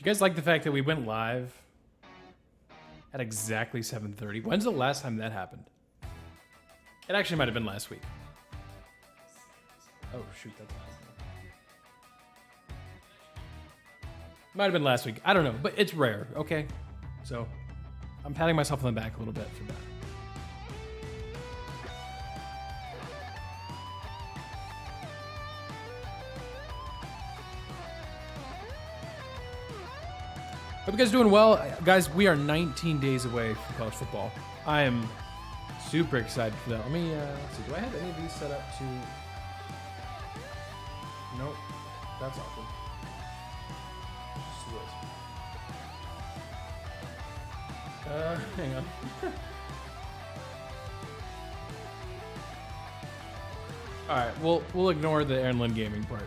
you guys like the fact that we went live at exactly 7:30? When's the last time that happened? It actually might have been last week. Oh, shoot, that's awesome. Might have been last week. I don't know, but it's rare, okay? So I'm patting myself on the back a little bit for that. Hope you guys are doing well. Guys, we are 19 days away from college football. I am super excited for that. Let me, let's see, do I have any of these set up to... Nope, that's awkward. Hang on. All right, we'll ignore the Aaron Lynn gaming part.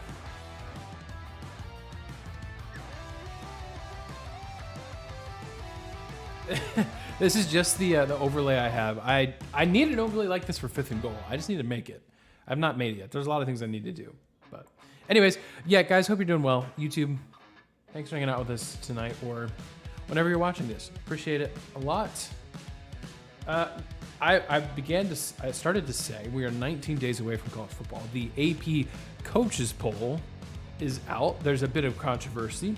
This is just the overlay I have. I need an overlay like this for 5th and goal. I just need to make it. I've not made it yet. There's a lot of things I need to do. But anyways, yeah, guys, hope you're doing well. YouTube, thanks for hanging out with us tonight or whenever you're watching this. Appreciate it a lot. I started to say we are 19 days away from college football. The AP coaches poll is out. There's a bit of controversy.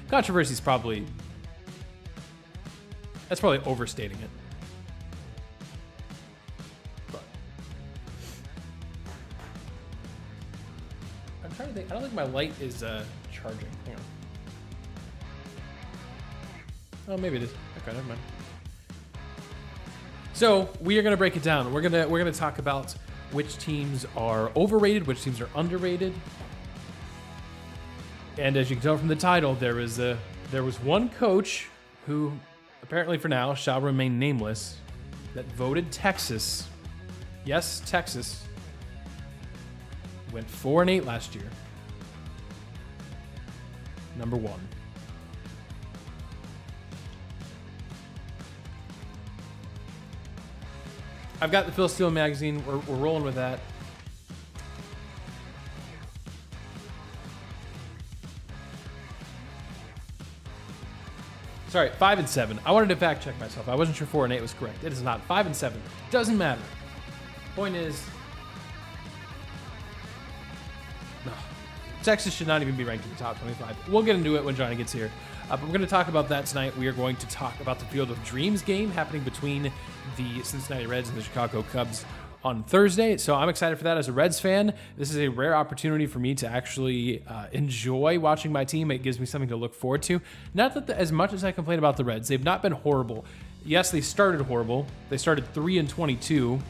Controversy is probably... That's probably overstating it. But I'm trying to think. I don't think my light is charging. Hang on. Oh, maybe it is. Okay, never mind. So we are going to break it down. We're gonna talk about which teams are overrated, which teams are underrated. And as you can tell from the title, there was one coach who, apparently for now, shall remain nameless, that voted Texas. Yes, Texas went 4-8 last year. Number one. I've got the Phil Steele magazine. We're rolling with that. Sorry, 5-7. I wanted to fact check myself. I wasn't sure 4-8 was correct. It is not. 5-7. Doesn't matter. Point is, no, Texas should not even be ranked in the top 25. We'll get into it when Johnny gets here. But we're going to talk about that tonight. We are going to talk about the Field of Dreams game happening between the Cincinnati Reds and the Chicago Cubs on Thursday. So I'm excited for that as a Reds fan. This is a rare opportunity for me to actually enjoy watching my team. It gives me something to look forward to. Not that as much as I complain about the Reds, they've not been horrible. Yes, they started horrible. They started 3-22.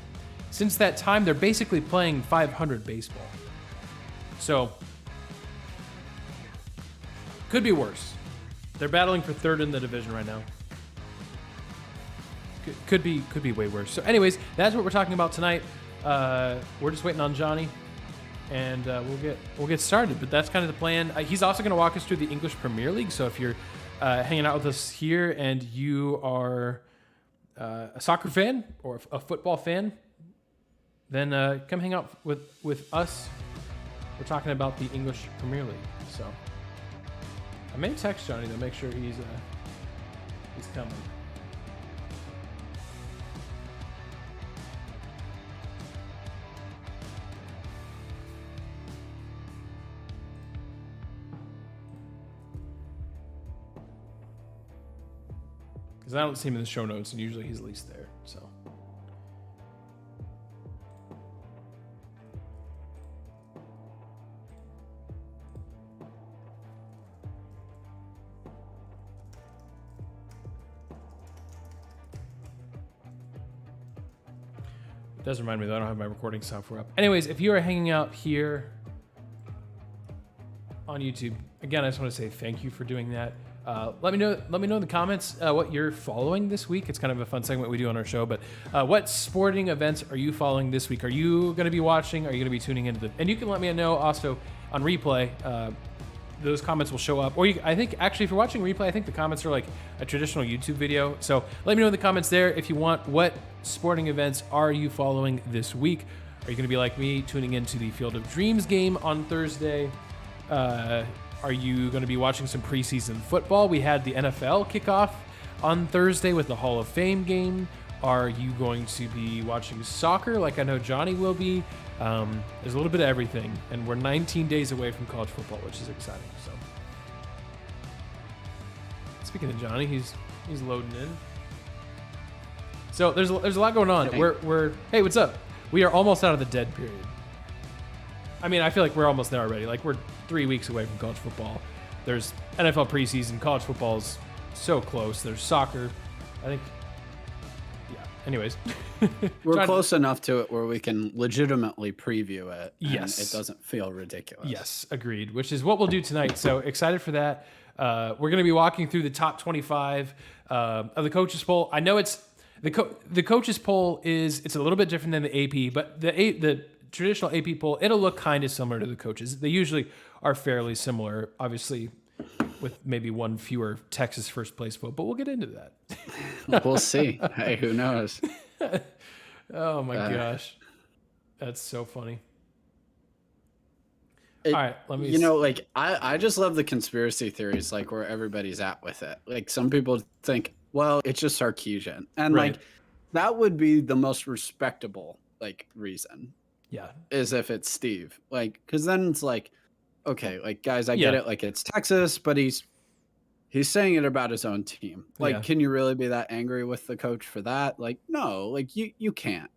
Since that time, they're basically playing 500 baseball. So could be worse. They're battling for third in the division right now. Could be way worse. So anyways, that's what we're talking about tonight. We're just waiting on Johnny, and we'll get started. But that's kind of the plan. He's also going to walk us through the English Premier League. So if you're hanging out with us here and you are a soccer fan or a football fan, then come hang out with us. We're talking about the English Premier League. So I may text Johnny to make sure he's coming. Because I don't see him in the show notes, and usually he's at least there. So. It does remind me that I don't have my recording software up. Anyways, if you are hanging out here on YouTube, again, I just want to say thank you for doing that. Let me know in the comments what you're following this week. It's kind of a fun segment we do on our show. But what sporting events are you following this week? Are you going to be watching? Are you going to be tuning into the? And you can let me know also on replay. Those comments will show up. Or I think actually, if you're watching replay, I think the comments are like a traditional YouTube video. So let me know in the comments there if you want. What sporting events are you following this week? Are you going to be like me, tuning into the Field of Dreams game on Thursday? Are you going to be watching some preseason football? We had the NFL kickoff on Thursday with the Hall of Fame game. Are you going to be watching soccer like I know Jonny will be? There's a little bit of everything, and we're 19 days away from college football, which is exciting. So, speaking of Jonny, he's loading in. So there's a lot going on. Hey, what's up? We are almost out of the dead period. I mean, I feel like we're almost there already. Like, we're 3 weeks away from college football. There's NFL preseason. College football's so close. There's soccer. I think, yeah. Anyways. We're close enough to it where we can legitimately preview it. Yes. And it doesn't feel ridiculous. Yes, agreed, which is what we'll do tonight. So excited for that. We're going to be walking through the top 25 of the coaches poll. I know it's the coaches poll it's a little bit different than the AP, but the traditional AP poll, it'll look kind of similar to the coaches. They usually are fairly similar, obviously, with maybe one fewer Texas first place vote, but we'll get into that. We'll see. Hey, who knows? Oh my gosh. That's so funny. All right, let me... like, I just love the conspiracy theories, like, where everybody's at with it. Like, some people think, well, it's just Sarkisian. And, right. like, that would be the most respectable, like, reason. Yeah. Is if it's Steve. Like, because then it's like, okay, like, guys, I get it. Like, it's Texas, but he's saying it about his own team. Like, can you really be that angry with the coach for that? Like, no, like, you can't.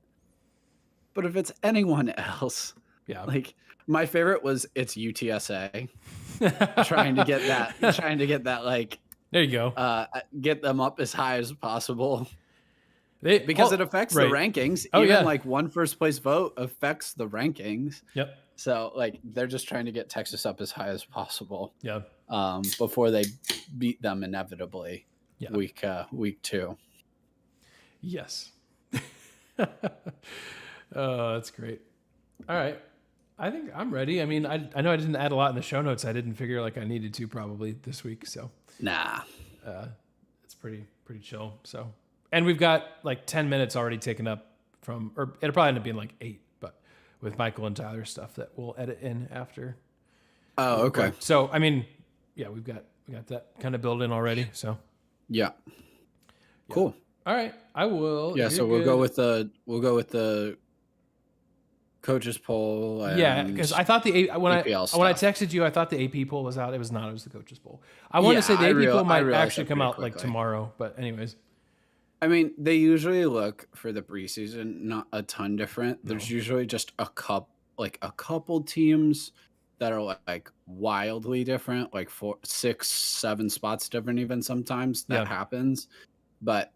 But if it's anyone else, like, my favorite was it's UTSA trying to get that, like, there you go. Get them up as high as possible. Because it affects the rankings. Like, one first place vote affects the rankings. Yep. So, like, they're just trying to get Texas up as high as possible. Yeah. Before they beat them inevitably. Yeah. Week 2. Yes. Oh, that's great. All right. I think I'm ready. I mean, I know I didn't add a lot in the show notes. I didn't figure like I needed to probably this week. So nah, it's pretty chill. So, and we've got like 10 minutes already taken up or it'll probably end up being like 8, but with Michael and Tyler's stuff that we'll edit in after. Oh, okay. So, I mean, yeah, we got that kind of built in already. So yeah. Cool. All right. I will. Yeah. So we'll go with the coaches poll. And because I thought when I texted you, I thought the AP poll was out. It was not. It was the coaches poll. I wanted to say the AP poll might actually come out like tomorrow, but anyways. I mean, they usually look for the preseason not a ton different. No. There's usually just a couple teams that are like wildly different, like 4, 6, 7 spots different. Even sometimes that happens, but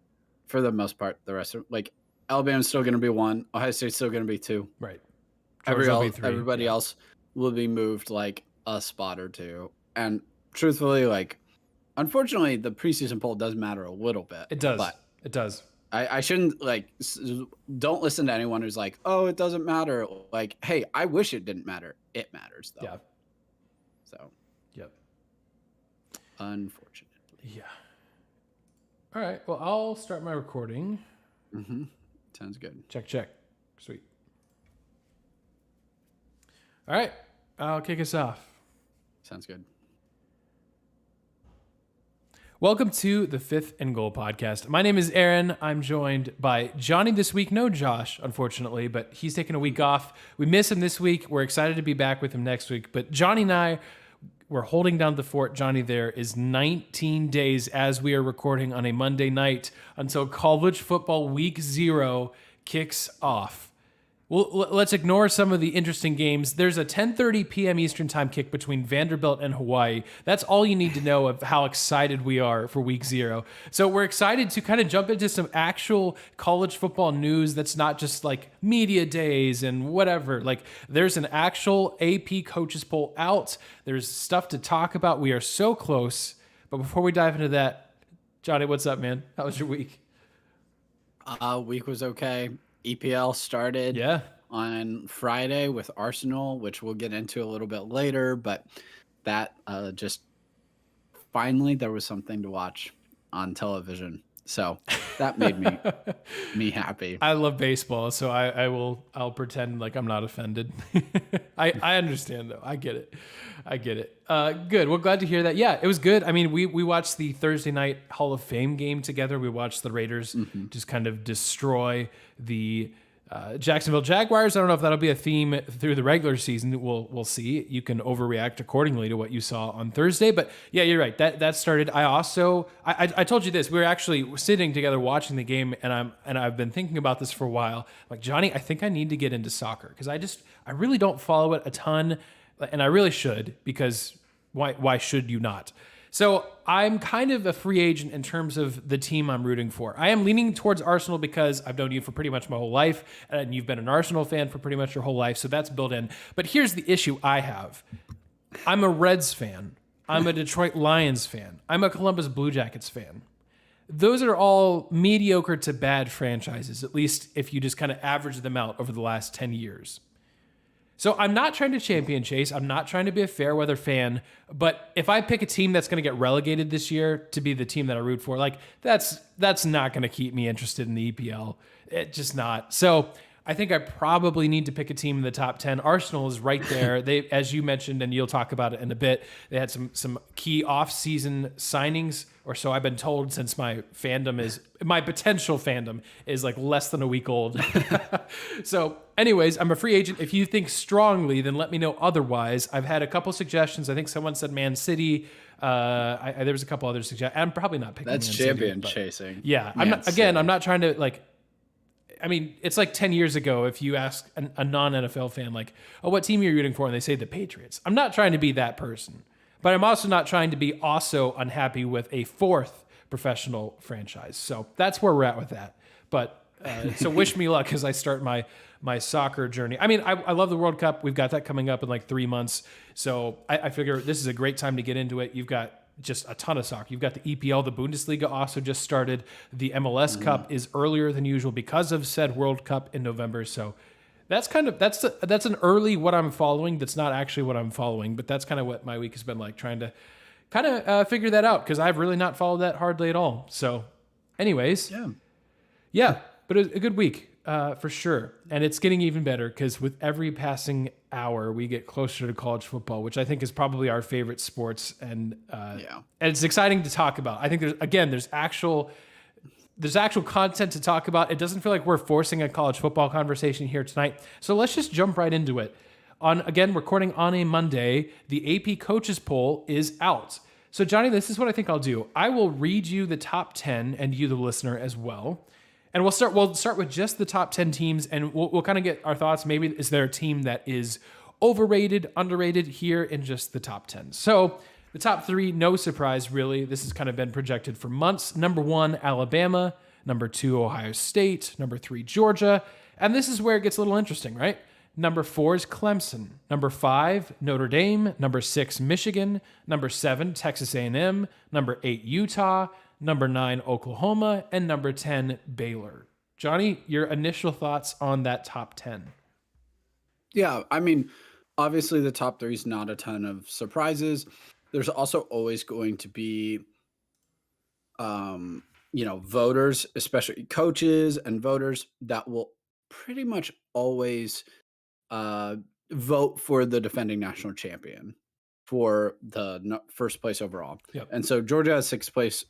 for the most part, the rest of like Alabama's still going to be 1, Ohio State's still going to be 2. Right. Everybody else will be moved like a spot or 2. And truthfully, like, unfortunately, the preseason poll does matter a little bit. It does. But it does. I shouldn't don't listen to anyone who's like, oh, it doesn't matter. Like, hey, I wish it didn't matter. It matters though. Yeah. So. Yep. Unfortunately. Yeah. All right. Well, I'll start my recording. Mm-hmm. Sounds good. Check. Sweet. All right. I'll kick us off. Sounds good. Welcome to the 5th and Goal podcast. My name is Aaron. I'm joined by Jonny this week. No Josh, unfortunately, but he's taking a week off. We miss him this week. We're excited to be back with him next week. But Jonny and I, we're holding down the fort. Jonny, there is 19 days as we are recording on a Monday night until college football week 0 kicks off. Well, let's ignore some of the interesting games. There's a 10:30 p.m. Eastern time kick between Vanderbilt and Hawaii. That's all you need to know of how excited we are for week 0. So we're excited to kind of jump into some actual college football news that's not just like media days and whatever. Like, there's an actual AP coaches poll out. There's stuff to talk about. We are so close. But before we dive into that, Jonny, what's up, man? How was your week? Week was okay. EPL started on Friday with Arsenal, which we'll get into a little bit later, but that just finally there was something to watch on television. So that made me happy. I love baseball, so I'll pretend like I'm not offended. I understand though. I get it. Good. Well, glad to hear that. Yeah, it was good. I mean, we watched the Thursday night Hall of Fame game together. We watched the Raiders just kind of destroy the Jacksonville Jaguars. I don't know if that'll be a theme through the regular season. We'll see. You can overreact accordingly to what you saw on Thursday. But yeah, you're right. That started. I told you this. We were actually sitting together watching the game, and I've been thinking about this for a while. Like, Johnny, I think I need to get into soccer because I really don't follow it a ton, and I really should, because why should you not? So I'm kind of a free agent in terms of the team I'm rooting for. I am leaning towards Arsenal because I've known you for pretty much my whole life, and you've been an Arsenal fan for pretty much your whole life, so that's built in. But here's the issue I have. I'm a Reds fan. I'm a Detroit Lions fan. I'm a Columbus Blue Jackets fan. Those are all mediocre to bad franchises, at least if you just kind of average them out over the last 10 years. So I'm not trying to champion chase. I'm not trying to be a fair weather fan. But if I pick a team that's going to get relegated this year to be the team that I root for, like that's not going to keep me interested in the EPL. It's just not. So I think I probably need to pick a team in the top 10. Arsenal is right there. They, as you mentioned, and you'll talk about it in a bit, they had some key off-season signings, or so I've been told, since my potential fandom is like less than a week old. So anyways, I'm a free agent. If you think strongly, then let me know otherwise. I've had a couple suggestions. I think someone said Man City. There was a couple other suggestions. I'm probably not picking That's Man champion City, chasing. Yeah. I'm not trying to like, I mean, it's like 10 years ago if you ask a non-NFL fan, like, oh, what team are you rooting for? And they say the Patriots. I'm not trying to be that person. But I'm also not trying to be also unhappy with a fourth professional franchise. So that's where we're at with that. But so wish me luck as I start my soccer journey. I mean, I love the World Cup. We've got that coming up in like 3 months. So I figure this is a great time to get into it. You've got just a ton of soccer. You've got the EPL, the Bundesliga also just started. The MLS Cup is earlier than usual because of said World Cup in November. So that's an early what I'm following. That's not actually what I'm following, but that's kind of what my week has been like, trying to kind of figure that out, because I've really not followed that hardly at all. So anyways, yeah, but a good week for sure. And it's getting even better because with every passing hour, we get closer to college football, which I think is probably our favorite sports. And it's exciting to talk about. I think there's actual content to talk about. It doesn't feel like we're forcing a college football conversation here tonight. So let's just jump right into it. Recording on a Monday, the AP coaches poll is out. So Johnny, this is what I think I'll do. I will read you the top 10 and you, the listener, as well. And we'll start with just the top 10 teams, and we'll kind of get our thoughts. Maybe is there a team that is overrated, underrated here in just the top 10? So the top 3, no surprise, really. This has kind of been projected for months. Number 1, Alabama. Number 2, Ohio State. Number 3, Georgia. And this is where it gets a little interesting, right? Number 4 is Clemson. Number 5, Notre Dame. Number 6, Michigan. Number 7, Texas A&M. Number 8, Utah. Number 9, Oklahoma. And number 10, Baylor. Johnny, your initial thoughts on that top 10? Yeah, I mean, obviously the top 3 is not a ton of surprises. There's also always going to be, voters, especially coaches and voters, that will pretty much always vote for the defending national champion for the first place overall. Yep. And so Georgia has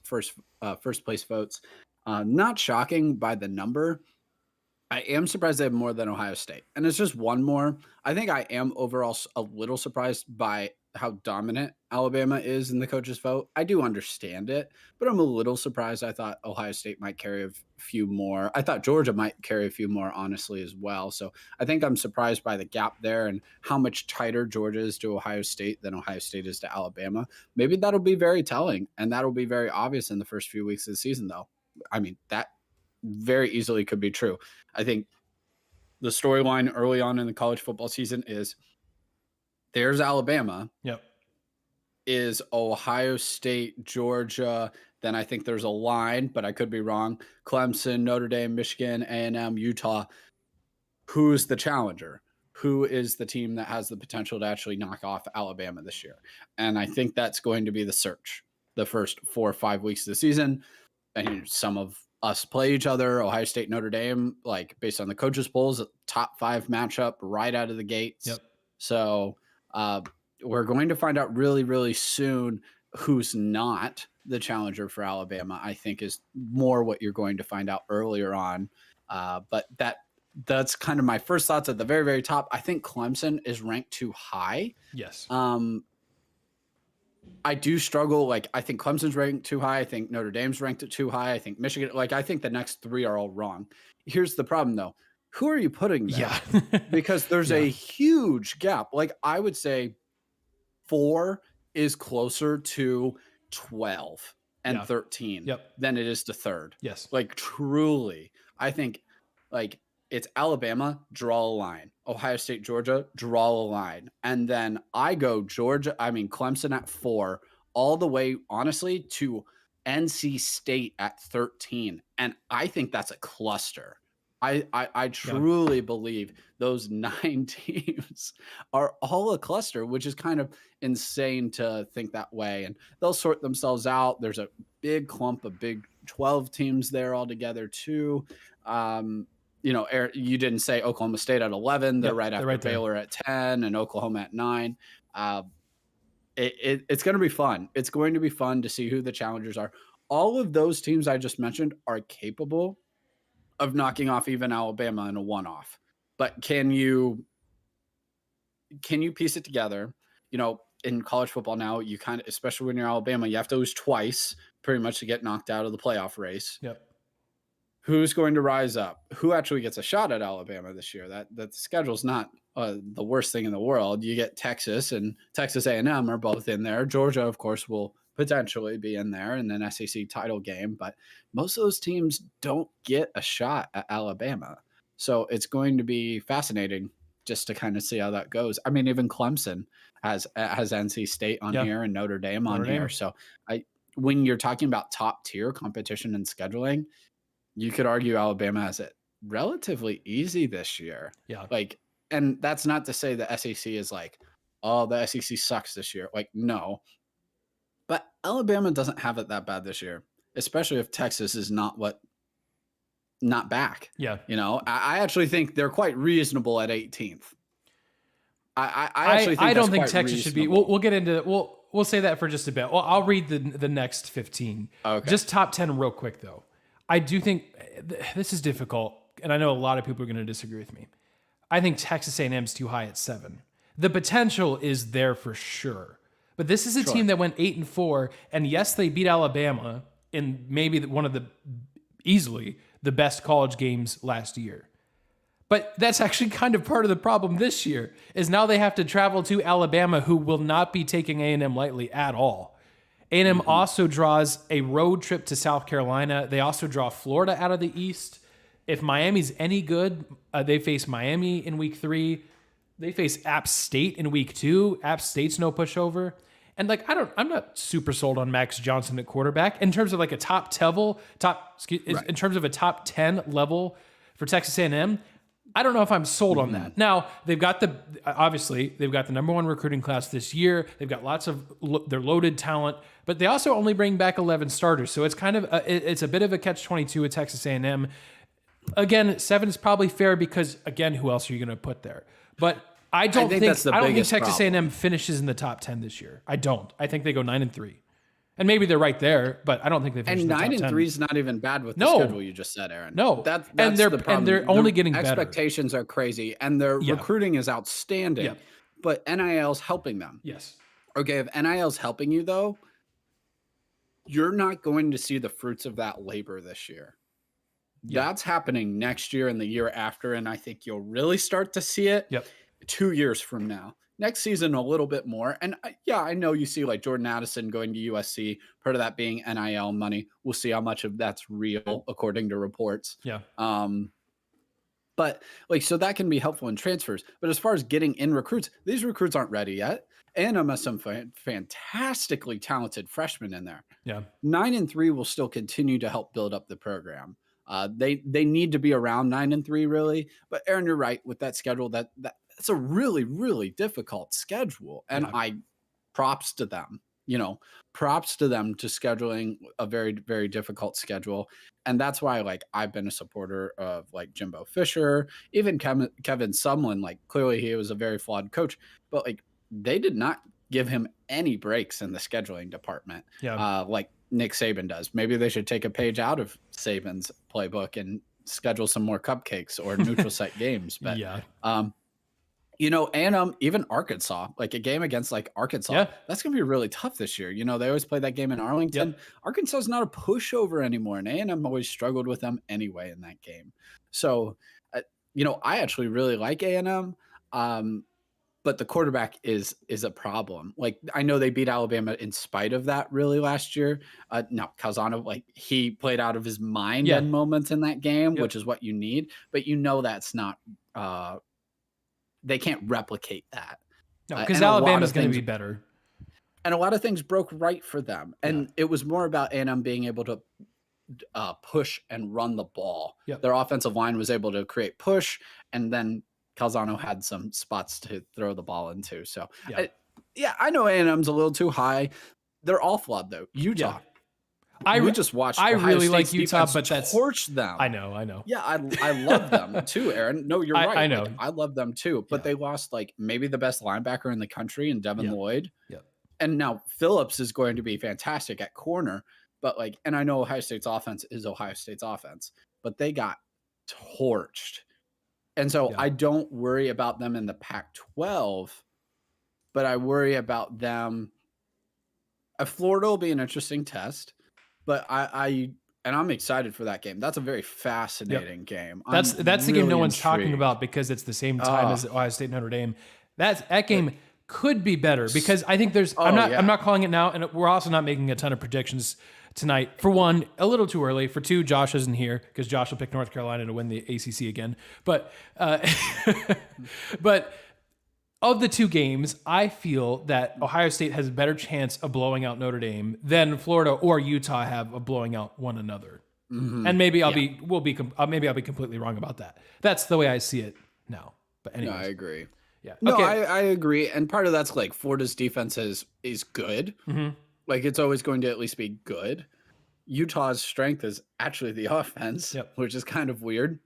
first place votes. Not shocking by the number. I am surprised they have more than Ohio State. And it's just one more. I think I am overall a little surprised by how dominant Alabama is in the coaches vote. I do understand it, but I'm a little surprised. I thought Ohio State might carry a few more. I thought Georgia might carry a few more, honestly, as well. So I think I'm surprised by the gap there and how much tighter Georgia is to Ohio State than Ohio State is to Alabama. Maybe that'll be very telling, and that'll be very obvious in the first few weeks of the season, though. I mean, that very easily could be true. I think the storyline early on in the college football season is there's Alabama. Yep. Is Ohio State, Georgia. Then I think there's a line, but I could be wrong. Clemson, Notre Dame, Michigan, A&M, Utah. Who's the challenger? Who is the team that has the potential to actually knock off Alabama this year? And I think that's going to be the search the first 4 or 5 weeks of the season. and some of us play each other, Ohio State, Notre Dame, like based on the coaches polls, top 5 matchup right out of the gates. Yep. So we're going to find out really, really soon who's not the challenger for Alabama, I think is more what you're going to find out earlier on. But that's kind of my first thoughts at the very, very top. I think Clemson is ranked too high. Yes. I do struggle. Like, I think Clemson's ranked too high. I think Notre Dame's ranked too high. I think Michigan, like, I think the next 3 are all wrong. Here's the problem, though. Who are you putting there? Yeah. Because there's a huge gap. Like, I would say 4 is closer to 12 and 13 than it is to 3rd. Yes. Like, truly, I think, like, it's Alabama, draw a line. Ohio State, Georgia, draw a line. And then I go Clemson at 4, all the way, honestly, to NC State at 13. And I think that's a cluster. I truly believe those 9 teams are all a cluster, which is kind of insane to think that way. And they'll sort themselves out. There's a big clump of Big 12 teams there altogether, too. You didn't say Oklahoma State at 11. They're right after Baylor at 10 and Oklahoma at 9. It's going to be fun. It's going to be fun to see who the challengers are. All of those teams I just mentioned are capable of knocking off even Alabama in a one-off. But can you piece it together? In college football now, you kind of, especially when you're Alabama, you have to lose twice pretty much to get knocked out of the playoff race. Yep. Who's going to rise up? Who actually gets a shot at Alabama this year? That the schedule's not the worst thing in the world. You get Texas and Texas A&M are both in there. Georgia, of course, will potentially be in there in an SEC title game, but most of those teams don't get a shot at Alabama. So it's going to be fascinating just to kind of see how that goes. I mean, even Clemson has NC State on here and Notre Dame on here. So when you're talking about top tier competition and scheduling, you could argue Alabama has it relatively easy this year. Yeah. And that's not to say the SEC is like, oh, the SEC sucks this year. Like, no. But Alabama doesn't have it that bad this year, especially if Texas is not back. Yeah. I actually think they're quite reasonable at 18th. I actually think I don't think Texas reasonable. Should be. We'll get into we'll say that for just a bit. Well, I'll read the next 15. Okay. Just top 10 real quick though. I do think this is difficult, and I know a lot of people are going to disagree with me. I think Texas A&M is too high at 7. The potential is there for sure, but this is a team that went 8-4, and yes, they beat Alabama in maybe easily the best college games last year. But that's actually kind of part of the problem this year, is now they have to travel to Alabama, who will not be taking A&M lightly at all. A&M also draws a road trip to South Carolina. They also draw Florida out of the East. If Miami's any good, they face Miami in week 3. They face App State in week 2. App State's no pushover. And I'm not super sold on Max Johnson at quarterback in terms of like a in terms of a top 10 level for Texas A&M. I don't know if I'm sold on that. Now, they've got the number 1 recruiting class this year. They've got lots of their loaded talent, but they also only bring back 11 starters. So it's kind of it's a bit of a catch-22 at Texas A&M. Again, 7 is probably fair because, again, who else are you going to put there? But I don't think Texas A&M finishes in the top 10 this year. I don't. I think they go 9-3. And maybe they're right there, but I don't think they finish in the top 10. And 9-3 is not even bad with the schedule you just said, Aaron. No. That's and the problem. And they're only getting better. Expectations are crazy, and their recruiting is outstanding. Yeah. But NIL's helping them. Yes. Okay, if NIL's helping you, though, you're not going to see the fruits of that labor this year. Yeah. That's happening next year and the year after, and I think you'll really start to see it 2 years from now. Next season, a little bit more. And I know you see like Jordan Addison going to USC, part of that being NIL money. We'll see how much of that's real, according to reports. Yeah. But so that can be helpful in transfers. But as far as getting in recruits, these recruits aren't ready yet. A&M has some fantastically talented freshmen in there. Yeah. 9-3 will still continue to help build up the program. They need to be around 9-3 really. But Aaron, you're right with that schedule. That's a really, really difficult schedule, and props to them. props to them to scheduling a very, very difficult schedule. And that's why, like, I've been a supporter of like Jimbo Fisher, even Kevin Sumlin. Like, clearly he was a very flawed coach, but like they did not give him any breaks in the scheduling department. Like Nick Saban does. Maybe they should take a page out of Saban's playbook and schedule some more cupcakes or neutral site games. But and even Arkansas, like a game against like Arkansas, that's going to be really tough this year. They always play that game in Arlington. Arkansas is not a pushover anymore, and A&M always struggled with them anyway in that game. So, I actually really like A&M, but the quarterback is a problem. Like, I know they beat Alabama in spite of that really last year. Now, Calzano, like, he played out of his mind at moments in that game, which is what you need. But that's not they can't replicate that. No, because Alabama's going to be better. And a lot of things broke right for them. And it was more about A&M being able to push and run the ball. Their offensive line was able to create push, and then Calzano had some spots to throw the ball into. So, I know A&M's a little too high. They're all flawed, though. Utah. We just watched. I really like Utah, but that's torch them. I know. Yeah, I love them too, Aaron. No, you're right. I know. Like, I love them too, but they lost like maybe the best linebacker in the country in Devin Lloyd. And now Phillips is going to be fantastic at corner, but like, and I know Ohio State's offense is Ohio State's offense, but they got torched, and so I don't worry about them in the Pac-12, but I worry about them. Florida will be an interesting test. But I'm excited for that game. That's a very fascinating game. That's the game no one's talking about because it's the same time as Ohio State Notre Dame. That game could be better because I think there's. I'm not calling it now, and we're also not making a ton of predictions tonight. For one, a little too early. For two, Josh isn't here because Josh will pick North Carolina to win the ACC again. But but. Of the two games, I feel that Ohio State has a better chance of blowing out Notre Dame than Florida or Utah have of blowing out one another. And maybe I'll be completely wrong about that. That's the way I see it now. But anyway, I agree. Yeah. No, I agree. And part of that's like Florida's defense is good. Like, it's always going to at least be good. Utah's strength is actually the offense, which is kind of weird.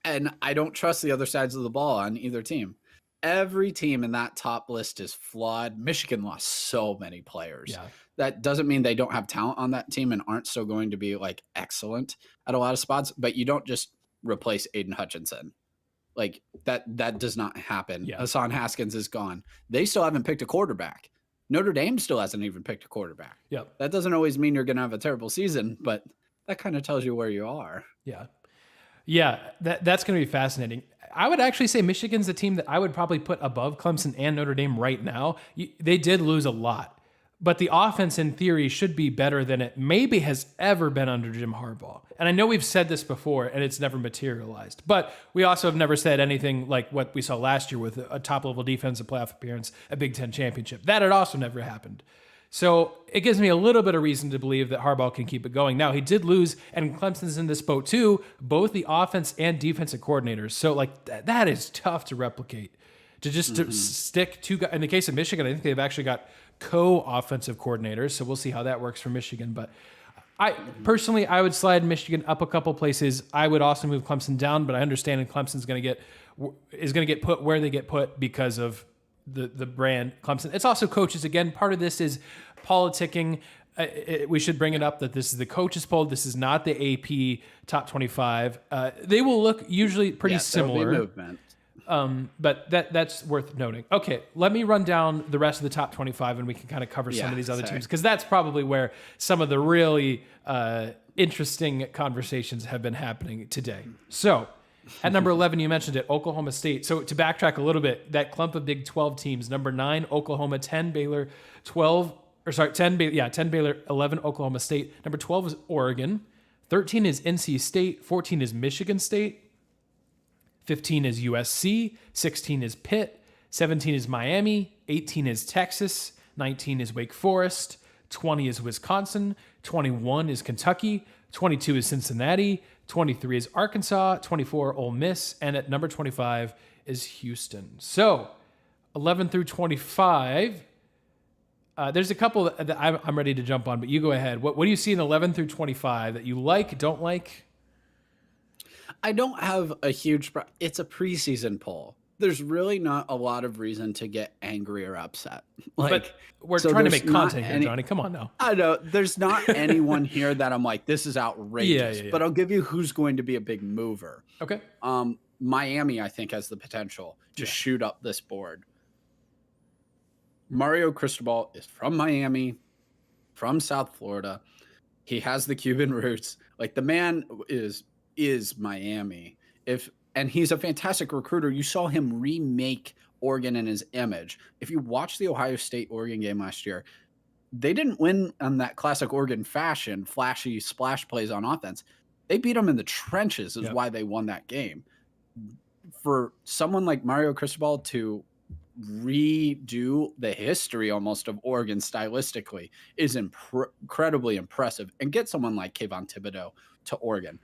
And I don't trust the other sides of the ball on either team. Every team in that top list is flawed. Michigan lost so many players. That doesn't mean they don't have talent on that team and aren't still going to be like excellent at a lot of spots, but you don't just replace Aiden Hutchinson. Like that does not happen. Hassan Haskins is gone. They still haven't picked a quarterback. Notre Dame still hasn't even picked a quarterback. That doesn't always mean you're going to have a terrible season, but that kind of tells you where you are. That's going to be fascinating. I would actually say Michigan's the team that I would probably put above Clemson and Notre Dame right now. They did lose a lot, but the offense in theory should be better than it maybe has ever been under Jim Harbaugh. And I know we've said this before and it's never materialized, but we also have never said anything like what we saw last year with a top-level defensive playoff appearance, a Big Ten championship. That had also never happened. So it gives me a little bit of reason to believe that Harbaugh can keep it going. Now, he did lose, and Clemson's in this boat too, both the offense and defensive coordinators. So like that is tough to replicate. To stick to, in the case of Michigan, I think they've actually got co-offensive coordinators. So we'll see how that works for Michigan. But I would slide Michigan up a couple places. I would also move Clemson down, but I understand Clemson's going to get put where they get put because of the brand Clemson. It's also coaches. Again, part of this is politicking. We should bring it up that this is the coaches poll. This is not the AP top 25. They will look usually pretty similar. But that's worth noting. Okay, let me run down the rest of the top 25 and we can kind of cover some of these other teams because that's probably where some of the really interesting conversations have been happening today. So at number 11, you mentioned it, Oklahoma State. So to backtrack a little bit, that clump of Big 12 teams, number 9, Oklahoma, 10, Baylor, 10 Baylor, 11, Oklahoma State. Number 12 is Oregon. 13 is NC State. 14 is Michigan State. 15 is USC. 16 is Pitt. 17 is Miami. 18 is Texas. 19 is Wake Forest. 20 is Wisconsin. 21 is Kentucky. 22 is Cincinnati. 23 is Arkansas, 24 Ole Miss, and at number 25 is Houston. So 11 through 25, There's a couple that I'm ready to jump on, but you go ahead. What do you see in 11 through 25 that you like, don't like? I don't have a huge. It's a preseason poll. There's really not a lot of reason to get angry or upset. But we're trying to make content here, Johnny. Come on now. I know there's not anyone here that I'm like, this is outrageous. But I'll give you who's going to be a big mover. Okay. Miami, I think, has the potential to shoot up this board. Mario Cristobal is from Miami, from South Florida. He has the Cuban roots. Like, the man is Miami. And he's a fantastic recruiter. You saw him remake Oregon in his image. If you watch the Ohio State-Oregon game last year, they didn't win on that classic Oregon fashion, flashy splash plays on offense. They beat them in the trenches is why they won that game. For someone like Mario Cristobal to redo the history almost of Oregon stylistically is incredibly impressive, and get someone like Kayvon Thibodeau to Oregon.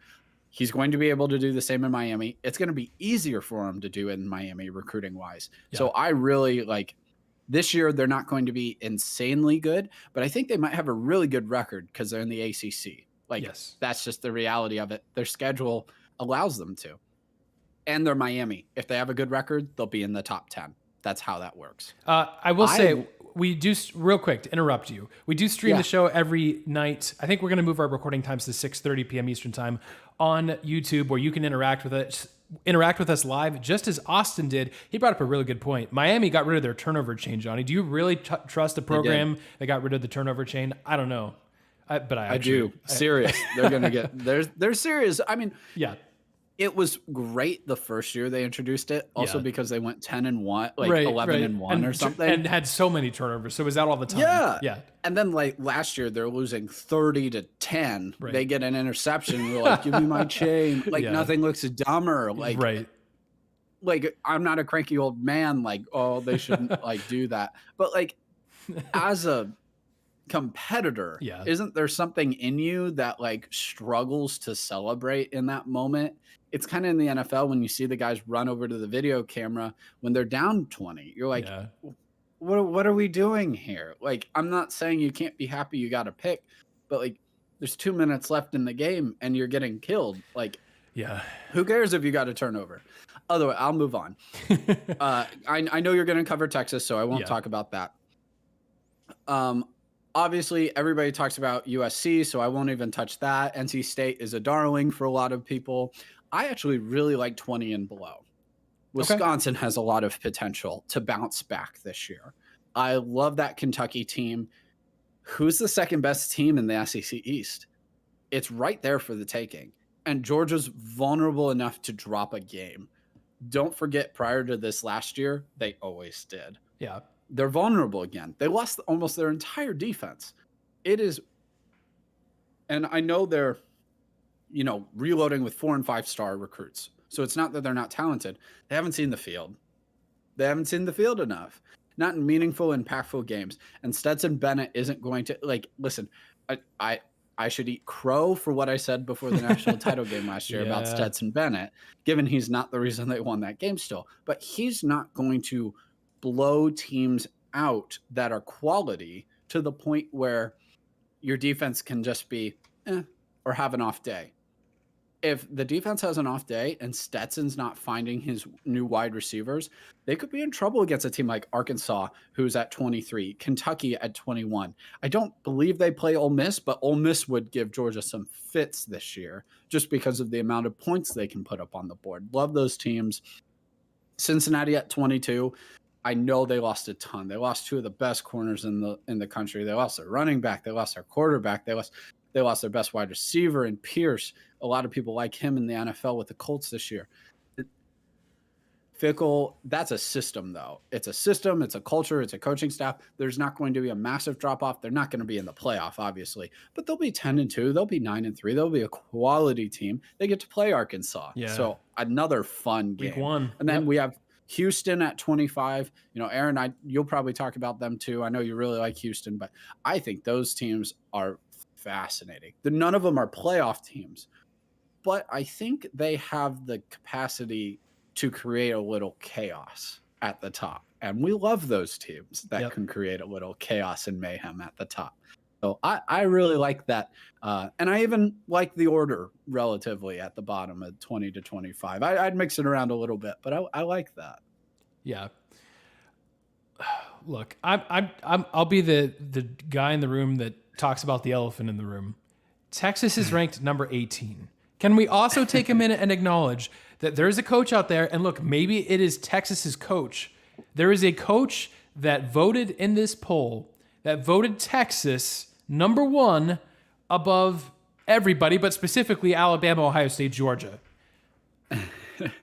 He's going to be able to do the same in Miami. It's going to be easier for him to do in Miami recruiting wise. So I really like this year. They're not going to be insanely good, but I think they might have a really good record because they're in the ACC. Like, that's just the reality of it. Their schedule allows them to. And they're Miami. If they have a good record, they'll be in the top 10. That's how that works. I will say, we do, real quick to interrupt you, we do stream the show every night. I think we're going to move our recording times to 6:30 p.m. Eastern time on YouTube, where you can interact with us live, just as Austin did. He brought up a really good point. Miami got rid of their turnover chain, Johnny. Do you really trust a program that got rid of the turnover chain? I don't know. But I do. Serious. They're going to get, they're serious. I mean, it was great the first year they introduced it, also because they went 10-1, like 11-1 or something, and had so many turnovers. So it was out all the time. Yeah. And then like last year they're losing 30-10. They get an interception. We're like, give me my chain. Like nothing looks dumber. Like like I'm not a cranky old man. Like, oh, they shouldn't like do that. But like as a competitor, isn't there something in you that like struggles to celebrate in that moment? It's kind of in the NFL when you see the guys run over to the video camera when they're down 20. You're like, what are we doing here? Like, I'm not saying you can't be happy you got a pick, but like there's 2 minutes left in the game and you're getting killed. Like, who cares if you got a turnover? Otherwise, I'll move on. I know you're going to cover Texas, so I won't talk about that. Obviously, everybody talks about USC, so I won't even touch that. NC State is a darling for a lot of people. I actually really like 20 and below. Wisconsin has a lot of potential to bounce back this year. I love that Kentucky team. Who's the second best team in the SEC East? It's right there for the taking. And Georgia's vulnerable enough to drop a game. Don't forget, prior to this last year, they always did. Yeah. They're vulnerable again. They lost almost their entire defense. It is, and I know they're, reloading with 4- and 5-star recruits. So it's not that they're not talented. They haven't seen the field. They haven't seen the field enough. Not in meaningful, impactful games. And Stetson Bennett isn't going to, like, listen, I should eat crow for what I said before the national title game last year about Stetson Bennett, given he's not the reason they won that game still. But he's not going to blow teams out that are quality to the point where your defense can just be or have an off day. If the defense has an off day and Stetson's not finding his new wide receivers, they could be in trouble against a team like Arkansas, who's at 23, Kentucky at 21. I don't believe they play Ole Miss, but Ole Miss would give Georgia some fits this year just because of the amount of points they can put up on the board. Love those teams. Cincinnati at 22. I know they lost a ton. They lost 2 of the best corners in the country. They lost their running back. They lost their quarterback. They lost their best wide receiver in Pierce. A lot of people like him in the NFL with the Colts this year. Fickle, that's a system, though. It's a system. It's a culture. It's a coaching staff. There's not going to be a massive drop-off. They're not going to be in the playoff, obviously. But they'll be 10-2. They'll be 9-3. They'll be a quality team. They get to play Arkansas. Yeah. So another fun game. Week 1. And then we have Houston at 25. Aaron, you'll probably talk about them too. I know you really like Houston, but I think those teams are fascinating. None of them are playoff teams, but I think they have the capacity to create a little chaos. at the top. And we love those teams that can create a little chaos and mayhem at the top. So I really like that. And I even like the order relatively at the bottom at 20 to 25. I'd mix it around a little bit, but I like that. Yeah. Look, I'll be the guy in the room that talks about the elephant in the room. Texas is ranked number 18. Can we also take a minute and acknowledge that there's a coach out there, and look, maybe it is Texas's coach. There is a coach that voted in this poll that voted Texas number 1 above everybody, but specifically Alabama, Ohio State, Georgia.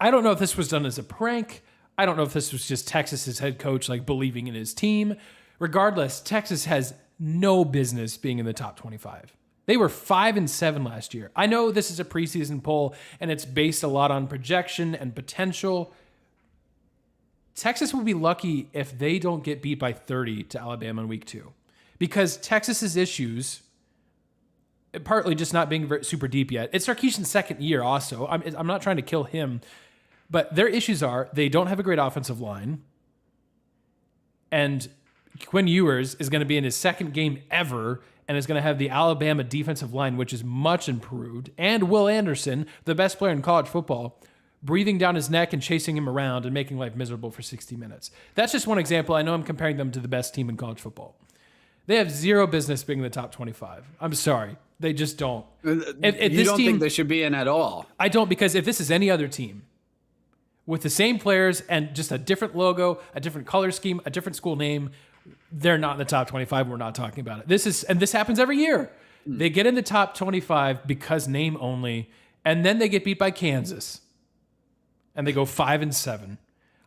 I don't know if this was done as a prank. I don't know if this was just Texas's head coach like believing in his team. Regardless, Texas has no business being in the top 25. They were 5-7 last year. I know this is a preseason poll and it's based a lot on projection and potential. Texas will be lucky if they don't get beat by 30 to Alabama in week 2, because Texas's issues, partly just not being super deep yet. It's Sarkisian's second year also. I'm not trying to kill him, but their issues are they don't have a great offensive line, and Quinn Ewers is going to be in his second game ever and is going to have the Alabama defensive line, which is much improved, and Will Anderson, the best player in college football, breathing down his neck and chasing him around and making life miserable for 60 minutes. That's just one example. I know I'm comparing them to the best team in college football. They have zero business being in the top 25. I'm sorry. They just don't. If you don't think they should be in at all? I don't, because if this is any other team with the same players and just a different logo, a different color scheme, a different school name, they're not in the top 25. We're not talking about it. This happens every year. They get in the top 25 because name only, and then they get beat by Kansas, and they go 5-7.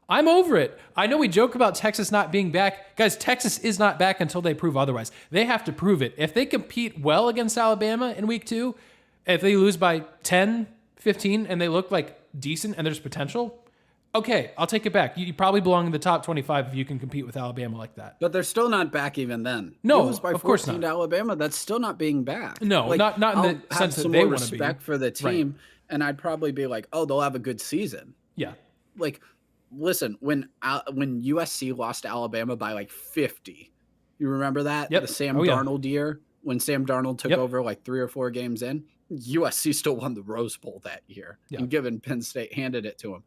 I'm over it. I know we joke about Texas not being back. Guys, Texas is not back until they prove otherwise. They have to prove it. If they compete well against Alabama in week 2, if they lose by 10, 15, and they look like decent and there's potential, okay, I'll take it back. You probably belong in the top 25 if you can compete with Alabama like that. But they're still not back even then. No, lose by of course not. To Alabama, that's still not being back. No, like, not in the sense that they want to be. Respect for the team, right. And I'd probably be like, oh, they'll have a good season. Yeah. Like, listen, when USC lost to Alabama by like 50, you remember that? Yep. The Sam Darnold year, when Sam Darnold took over like 3 or 4 games in, USC still won the Rose Bowl that year. Yep. And given Penn State handed it to them.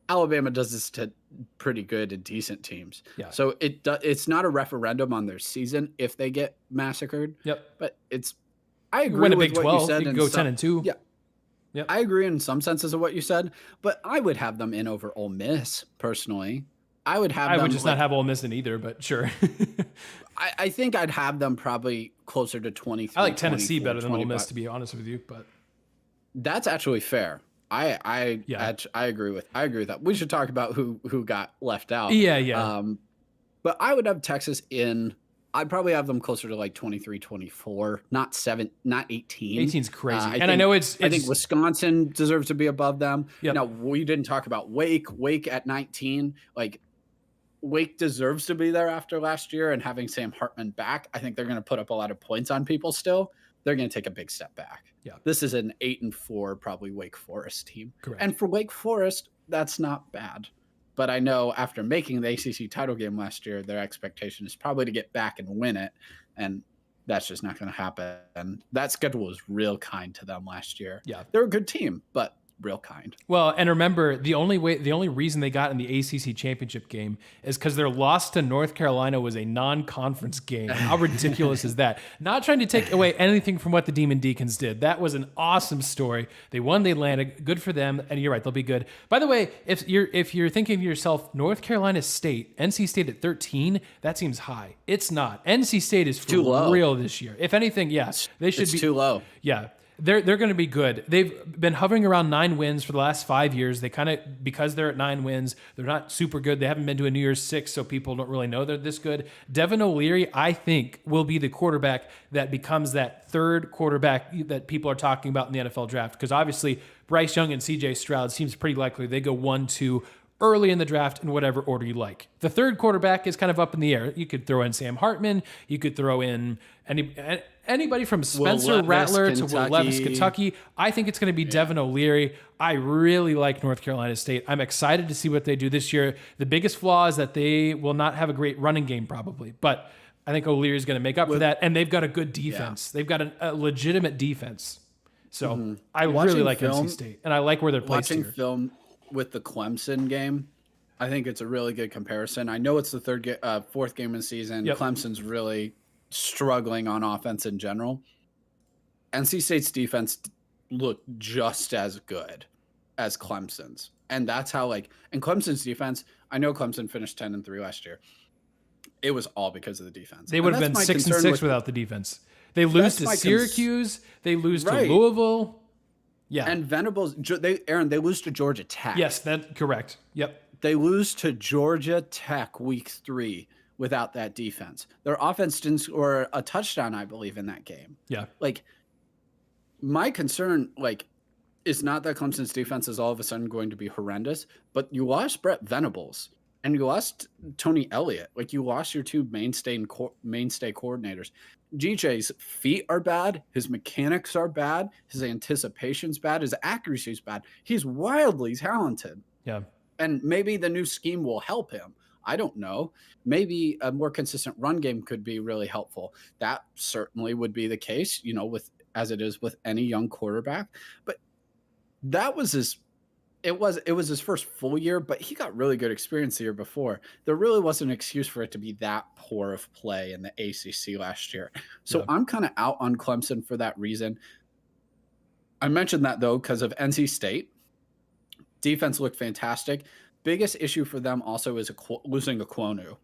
Alabama does this to pretty good and decent teams. Yeah. So it's not a referendum on their season if they get massacred. Yep. But I agree win a with Big what 12, you said. you can go 10-2. Yeah. Yep. I agree in some senses of what you said, but I would have them in over Ole Miss personally. I would just not have Ole Miss in either, but sure. I think I'd have them probably closer to 23. I like Tennessee better than Ole Miss, to be honest with you, but that's actually fair. I agree with that. We should talk about who got left out. Yeah. But I would have Texas in. I'd probably have them closer to like 23, 24, not 18. 18's crazy. I think Wisconsin deserves to be above them. Yep. Now, we didn't talk about Wake. Wake at 19, like Wake deserves to be there after last year, and having Sam Hartman back, I think they're going to put up a lot of points on people still. They're going to take a big step back. Yeah. This is an 8-4, probably Wake Forest team. Correct. And for Wake Forest, that's not bad. But I know after making the ACC title game last year, their expectation is probably to get back and win it. And that's just not going to happen. And that schedule was real kind to them last year. Yeah. They're a good team, but real kind. Well, and remember, the only reason they got in the ACC championship game is because their loss to North Carolina was a non-conference game. How ridiculous is that? Not trying to take away anything from what the Demon Deacons did. That was an awesome story. They won the Atlantic. Good for them. And you're right, they'll be good. By the way, if you're thinking to yourself, North Carolina State, NC State at 13, that seems high. It's not. NC State is too low. Real this year. If anything, they should be too low. Yeah. They're going to be good. They've been hovering around 9 wins for the last 5 years. They kind of, because they're at 9 wins, they're not super good. They haven't been to a New Year's 6, so people don't really know they're this good. Devin O'Leary, I think, will be the quarterback that becomes that third quarterback that people are talking about in the NFL draft. Because obviously, Bryce Young and CJ Stroud seems pretty likely they go 1-2 early in the draft in whatever order you like. The third quarterback is kind of up in the air. You could throw in Sam Hartman. You could throw in anybody from Spencer Rattler to Will Levis, Kentucky. I think it's going to be Devin O'Leary. I really like North Carolina State. I'm excited to see what they do this year. The biggest flaw is that they will not have a great running game probably, but I think O'Leary is going to make up for that, and they've got a good defense. They've got a legitimate defense. So I really like NC State, and I like where they're placed here. Watching film with the Clemson game, I think it's a really good comparison. I know it's the fourth game of the season. Yep. Clemson's really struggling on offense in general. NC State's defense looked just as good as Clemson's, and that's how and Clemson's defense. I know Clemson finished 10-3 last year. It was all because of the defense. They would have been 6-6 without the defense. They lose to Syracuse. They lose to Louisville. Yeah. And Venables, they lose to Georgia Tech. Yes, that's correct. Yep. They lose to Georgia Tech week 3 without that defense. Their offense didn't score a touchdown, I believe, in that game. Yeah. My concern, is not that Clemson's defense is all of a sudden going to be horrendous, but you lost Brett Venables. And you lost Tony Elliott. You lost your two mainstay coordinators. GJ's feet are bad. His mechanics are bad. His anticipation's bad. His accuracy's bad. He's wildly talented. Yeah. And maybe the new scheme will help him. I don't know. Maybe a more consistent run game could be really helpful. That certainly would be the case, as it is with any young quarterback. But that was It was his first full year, but he got really good experience the year before. There really wasn't an excuse for it to be that poor of play in the ACC last year. So I'm kind of out on Clemson for that reason. I mentioned that, though, because of NC State. Defense looked fantastic. Biggest issue for them also is losing Okwonu,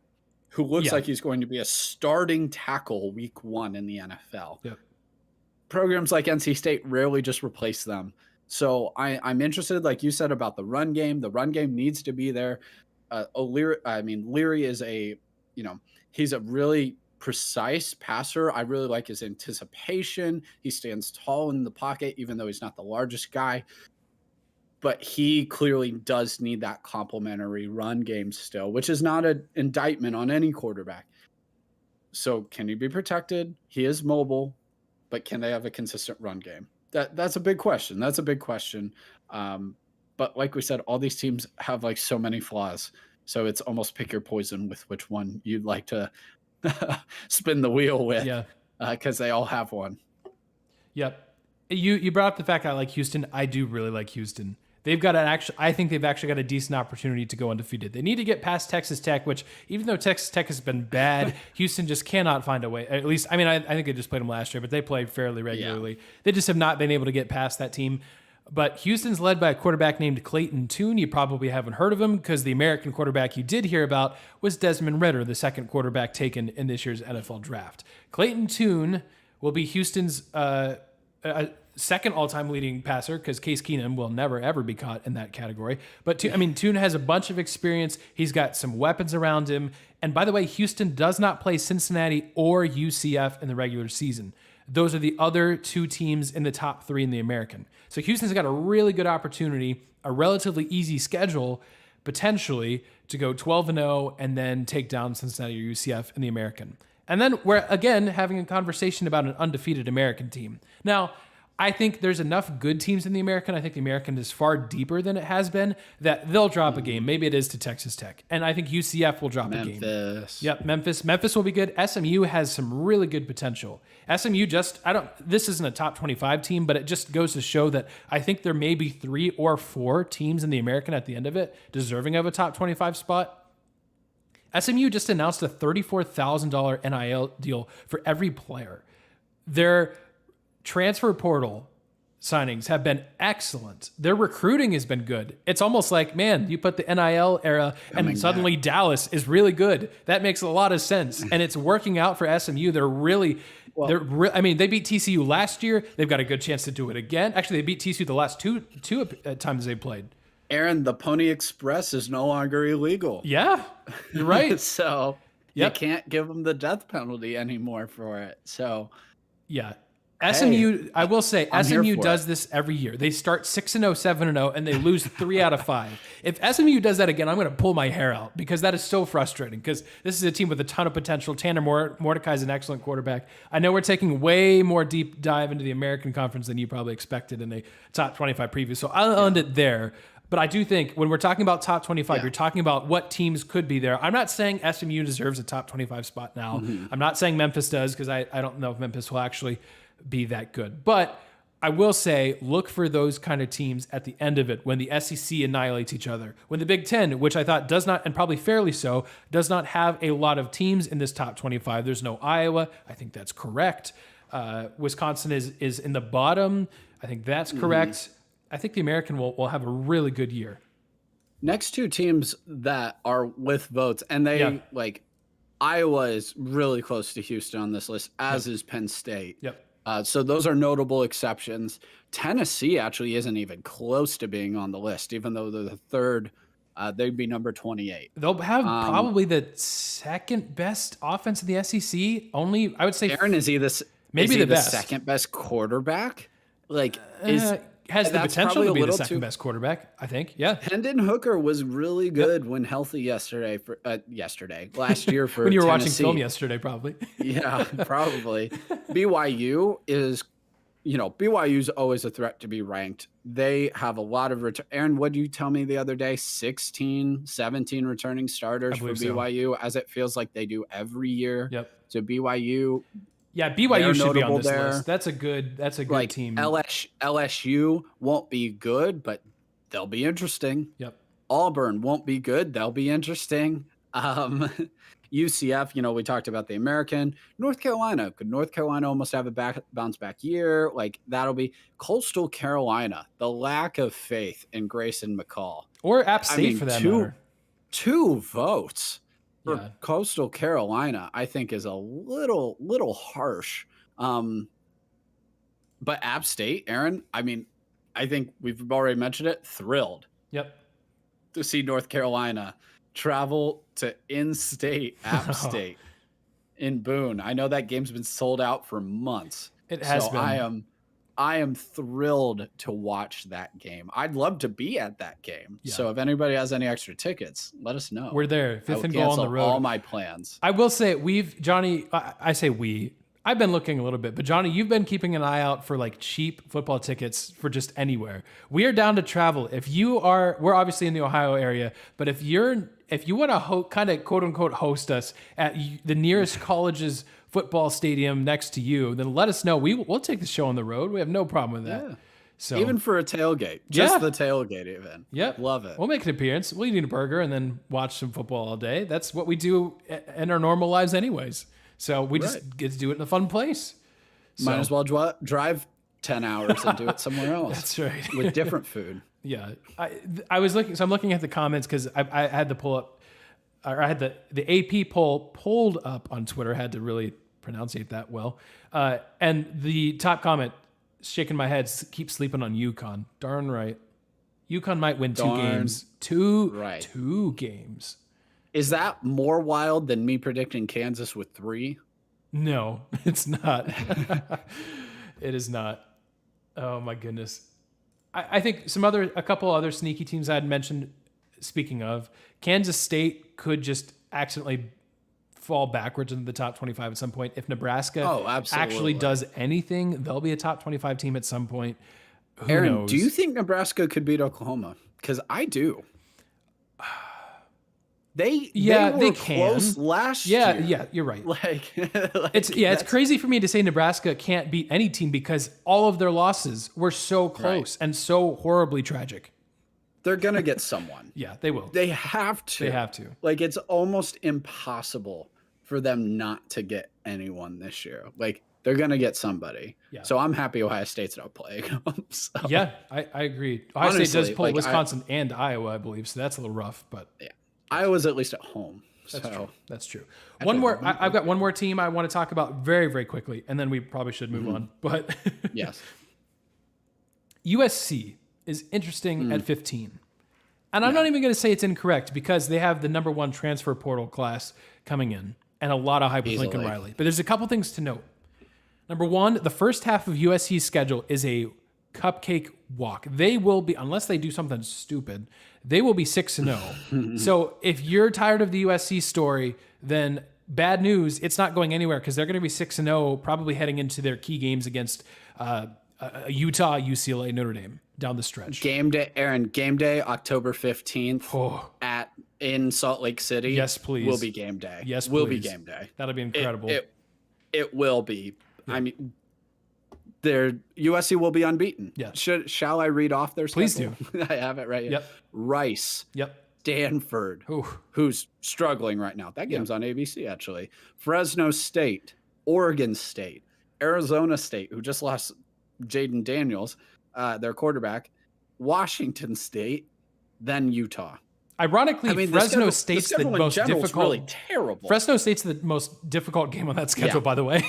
who looks like he's going to be a starting tackle week 1 in the NFL. Yep. Programs like NC State rarely just replace them. So I'm interested, like you said, about the run game. The run game needs to be there. Leary is he's a really precise passer. I really like his anticipation. He stands tall in the pocket, even though he's not the largest guy. But he clearly does need that complementary run game still, which is not an indictment on any quarterback. So can he be protected? He is mobile, but can they have a consistent run game? That's a big question. That's a big question. But like we said, all these teams have so many flaws. So it's almost pick your poison with which one you'd like to spin the wheel with. Yeah. Because they all have one. Yep. You brought up the fact I like Houston. I do really like Houston. I think they've actually got a decent opportunity to go undefeated. They need to get past Texas Tech, which even though Texas Tech has been bad, Houston just cannot find a way. At least, I think they just played them last year, but they play fairly regularly. Yeah. They just have not been able to get past that team. But Houston's led by a quarterback named Clayton Tune. You probably haven't heard of him because the American quarterback you did hear about was Desmond Ridder, the second quarterback taken in this year's NFL draft. Clayton Tune will be Houston's second all-time leading passer because Case Keenum will never, ever be caught in that category. But Tune has a bunch of experience. He's got some weapons around him. And by the way, Houston does not play Cincinnati or UCF in the regular season. Those are the other two teams in the top 3 in the American. So Houston's got a really good opportunity, a relatively easy schedule, potentially, to go 12-0 and then take down Cincinnati or UCF in the American. And then we're, again, having a conversation about an undefeated American team. Now, I think there's enough good teams in the American. I think the American is far deeper than it has been that they'll drop a game. Maybe it is to Texas Tech. And I think UCF will drop a game. Yep, Memphis. Memphis will be good. SMU has some really good potential. SMU this isn't a top 25 team, but it just goes to show that I think there may be 3 or 4 teams in the American at the end of it deserving of a top 25 spot. SMU just announced a $34,000 NIL deal for every player. Their transfer portal signings have been excellent. Their recruiting has been good. It's almost like, man, you put the NIL era and suddenly Dallas is really good. That makes a lot of sense. And it's working out for SMU. They beat TCU last year. They've got a good chance to do it again. Actually, they beat TCU the last two times they played. Aaron, the Pony Express is no longer illegal. Yeah, you're right. So you can't give them the death penalty anymore for it. So yeah. SMU, I will say, I'm here SMU for does it. this every year. They start 6-0, 7-0, and they lose 3 out of 5. If SMU does that again, I'm going to pull my hair out because that is so frustrating because this is a team with a ton of potential. Tanner Mordecai is an excellent quarterback. I know we're taking way more deep dive into the American Conference than you probably expected in the top 25 preview, so I'll end it there. But I do think when we're talking about top 25, you're talking about what teams could be there. I'm not saying SMU deserves a top 25 spot now. I'm not saying Memphis does because I don't know if Memphis will actually be that good. But I will say look for those kind of teams at the end of it when the SEC annihilates each other. When the Big Ten, which I thought does not, and probably fairly so, does not have a lot of teams in this top 25. There's no Iowa. I think that's correct. Wisconsin is in the bottom. I think that's correct. I think the American will have a really good year. Next two teams that are with votes, and they like Iowa is really close to Houston on this list, as is Penn State. Yep. So those are notable exceptions. Tennessee actually isn't even close to being on the list, even though they're the third. They'd be number 28. They'll have probably the second best offense in the SEC. Only, I would say, Aaron, is he the best. second best quarterback? Like, has the potential to be the second too best quarterback, I think. Yeah. Hendon Hooker was really good when healthy last year for when you were Tennessee. watching film yesterday, probably. Yeah, probably. BYU is, BYU's always a threat to be ranked. They have a lot of Aaron, what did you tell me the other day? 16, 17 returning starters for BYU, as it feels like they do every year. Yep. So BYU. Yeah, BYU should be on this list. That's a good team. LSU won't be good, but they'll be interesting. Yep. Auburn won't be good. They'll be interesting. UCF, we talked about the American. North Carolina. Could North Carolina almost have a bounce back year? Like, that'll be Coastal Carolina. The lack of faith in Grayson McCall. Or App State for that matter. 2 votes. For Coastal Carolina, I think is a little harsh. But App State, Aaron, I think we've already mentioned it, thrilled. Yep. To see North Carolina travel to in-state App State in Boone. I know that game's been sold out for months. It has been. I am thrilled to watch that game. I'd love to be at that game. Yeah. So if anybody has any extra tickets, let us know. We're there. 5th and goal on the road. All my plans. I will say Johnny, I say we. I've been looking a little bit, but Johnny, you've been keeping an eye out for like cheap football tickets for just anywhere. We are down to travel. We're obviously in the Ohio area, but if you want to kind of quote unquote host us at the nearest college's football stadium next to you, then let us know. We'll take the show on the road. We have no problem with that. Yeah. So even for a tailgate, just the tailgate even. Yep. Love it. We'll make an appearance. We'll eat a burger and then watch some football all day. That's what we do in our normal lives anyways. So we just get to do it in a fun place. Might as well drive 10 hours and do it somewhere else. That's right. With different food. Yeah. I was looking, so I'm looking at the comments because I had to pull up, or I had the AP poll pulled up on Twitter. I had to really pronunciate that well. And the top comment, shaking my head, keep sleeping on UConn. Darn right. UConn might win 2 games. Two games. Is that more wild than me predicting Kansas with 3? No, it's not. It is not. Oh my goodness. I think a couple other sneaky teams I had mentioned, speaking of, Kansas State could just accidentally fall backwards into the top 25 at some point. If Nebraska actually does anything, they'll be a top 25 team at some point. Who knows? Do you think Nebraska could beat Oklahoma? Because I do. They were close last year. Yeah, you're right. It's crazy for me to say Nebraska can't beat any team because all of their losses were so close and so horribly tragic. They're gonna get someone. Yeah, they will. They have to. They have to. Like, it's almost impossible for them not to get anyone this year. Like, they're gonna get somebody. Yeah. So I'm happy Ohio State's not playing them. So. Yeah, I agree. Ohio State does pull Wisconsin and Iowa, I believe, so that's a little rough, but yeah. Iowa's at least at home. That's true. One more. I've got one more team I want to talk about very, very quickly, and then we probably should move on. But yes, USC is interesting at 15, and I'm not even going to say it's incorrect because they have the number 1 transfer portal class coming in and a lot of hype with Lincoln Riley. But there's a couple things to note. Number one, the first half of USC's schedule is a cupcake walk. They will be, unless they do something stupid, they will be 6-0. So if you're tired of the USC story, then bad news, it's not going anywhere because they're going to be 6-0, probably heading into their key games against Utah, UCLA, Notre Dame down the stretch. Game day, Aaron. Game day, October 15th in Salt Lake City. Yes, please. Will be game day. Yes, will please. be game day. That'll be incredible. It will be. Yeah. I mean, their USC will be unbeaten. Yeah. Shall I read off their schedule? Please do. I have it right here. Yep. Rice. Yep. Stanford, who's struggling right now. That game's on ABC, actually. Fresno State, Oregon State, Arizona State, who just lost Jaden Daniels, their quarterback, Washington State, then Utah. Ironically, Fresno State's the most difficult. Really terrible. Fresno State's the most difficult game on that schedule, by the way.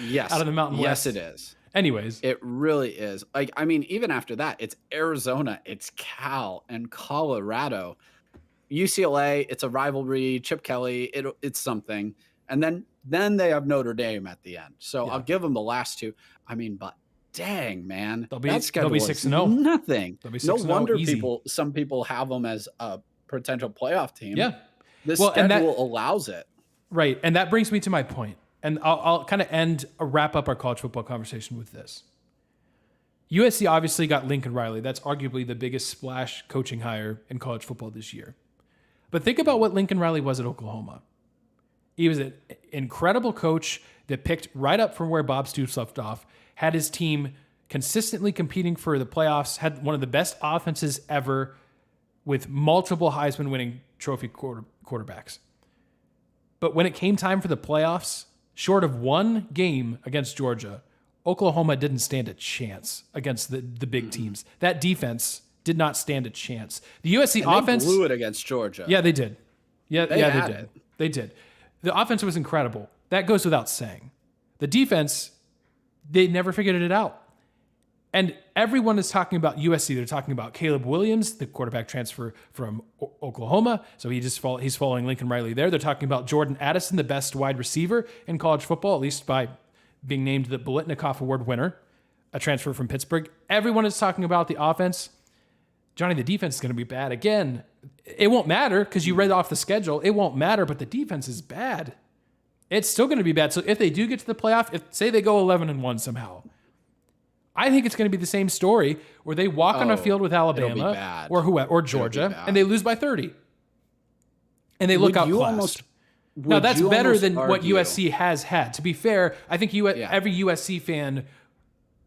Yes. Out of the Mountain West. Yes, it is. Anyways. It really is. Like, I mean, even after that, it's Arizona, it's Cal, and Colorado. UCLA, it's a rivalry. Chip Kelly, it's something. And then they have Notre Dame at the end. So I'll give them the last two. I mean, but dang, man. They'll be 6-0. Nothing. They'll be 6-0 no wonder easy. some people have them as a potential playoff team. Yeah. This schedule allows it. Right. And that brings me to my point. And I'll kind of wrap up our college football conversation with this. USC obviously got Lincoln Riley. That's arguably the biggest splash coaching hire in college football this year. But think about what Lincoln Riley was at Oklahoma. He was an incredible coach that picked right up from where Bob Stoops left off, had his team consistently competing for the playoffs, had one of the best offenses ever with multiple Heisman winning trophy quarterbacks. But when it came time for the playoffs, short of one game against Georgia, Oklahoma didn't stand a chance against the big teams. That defense did not stand a chance. The USC offense blew it against Georgia. Yeah, they did. They did. It. They did. The offense was incredible. That goes without saying. The defense, they never figured it out. And everyone is talking about USC. They're talking about Caleb Williams, the quarterback transfer from Oklahoma. So he's following Lincoln Riley there. They're talking about Jordan Addison, the best wide receiver in college football, at least by being named the Biletnikoff Award winner, a transfer from Pittsburgh. Everyone is talking about the offense. Johnny, the defense is going to be bad. Again, it won't matter because you read off the schedule. It won't matter, but the defense is bad. It's still going to be bad. So if they do get to the playoff, say they go 11-1 somehow, I think it's going to be the same story where they walk on a field with Alabama or Georgia and they lose by 30. And they look outclassed. Now, that's better than what USC has had. To be fair, I think every USC fan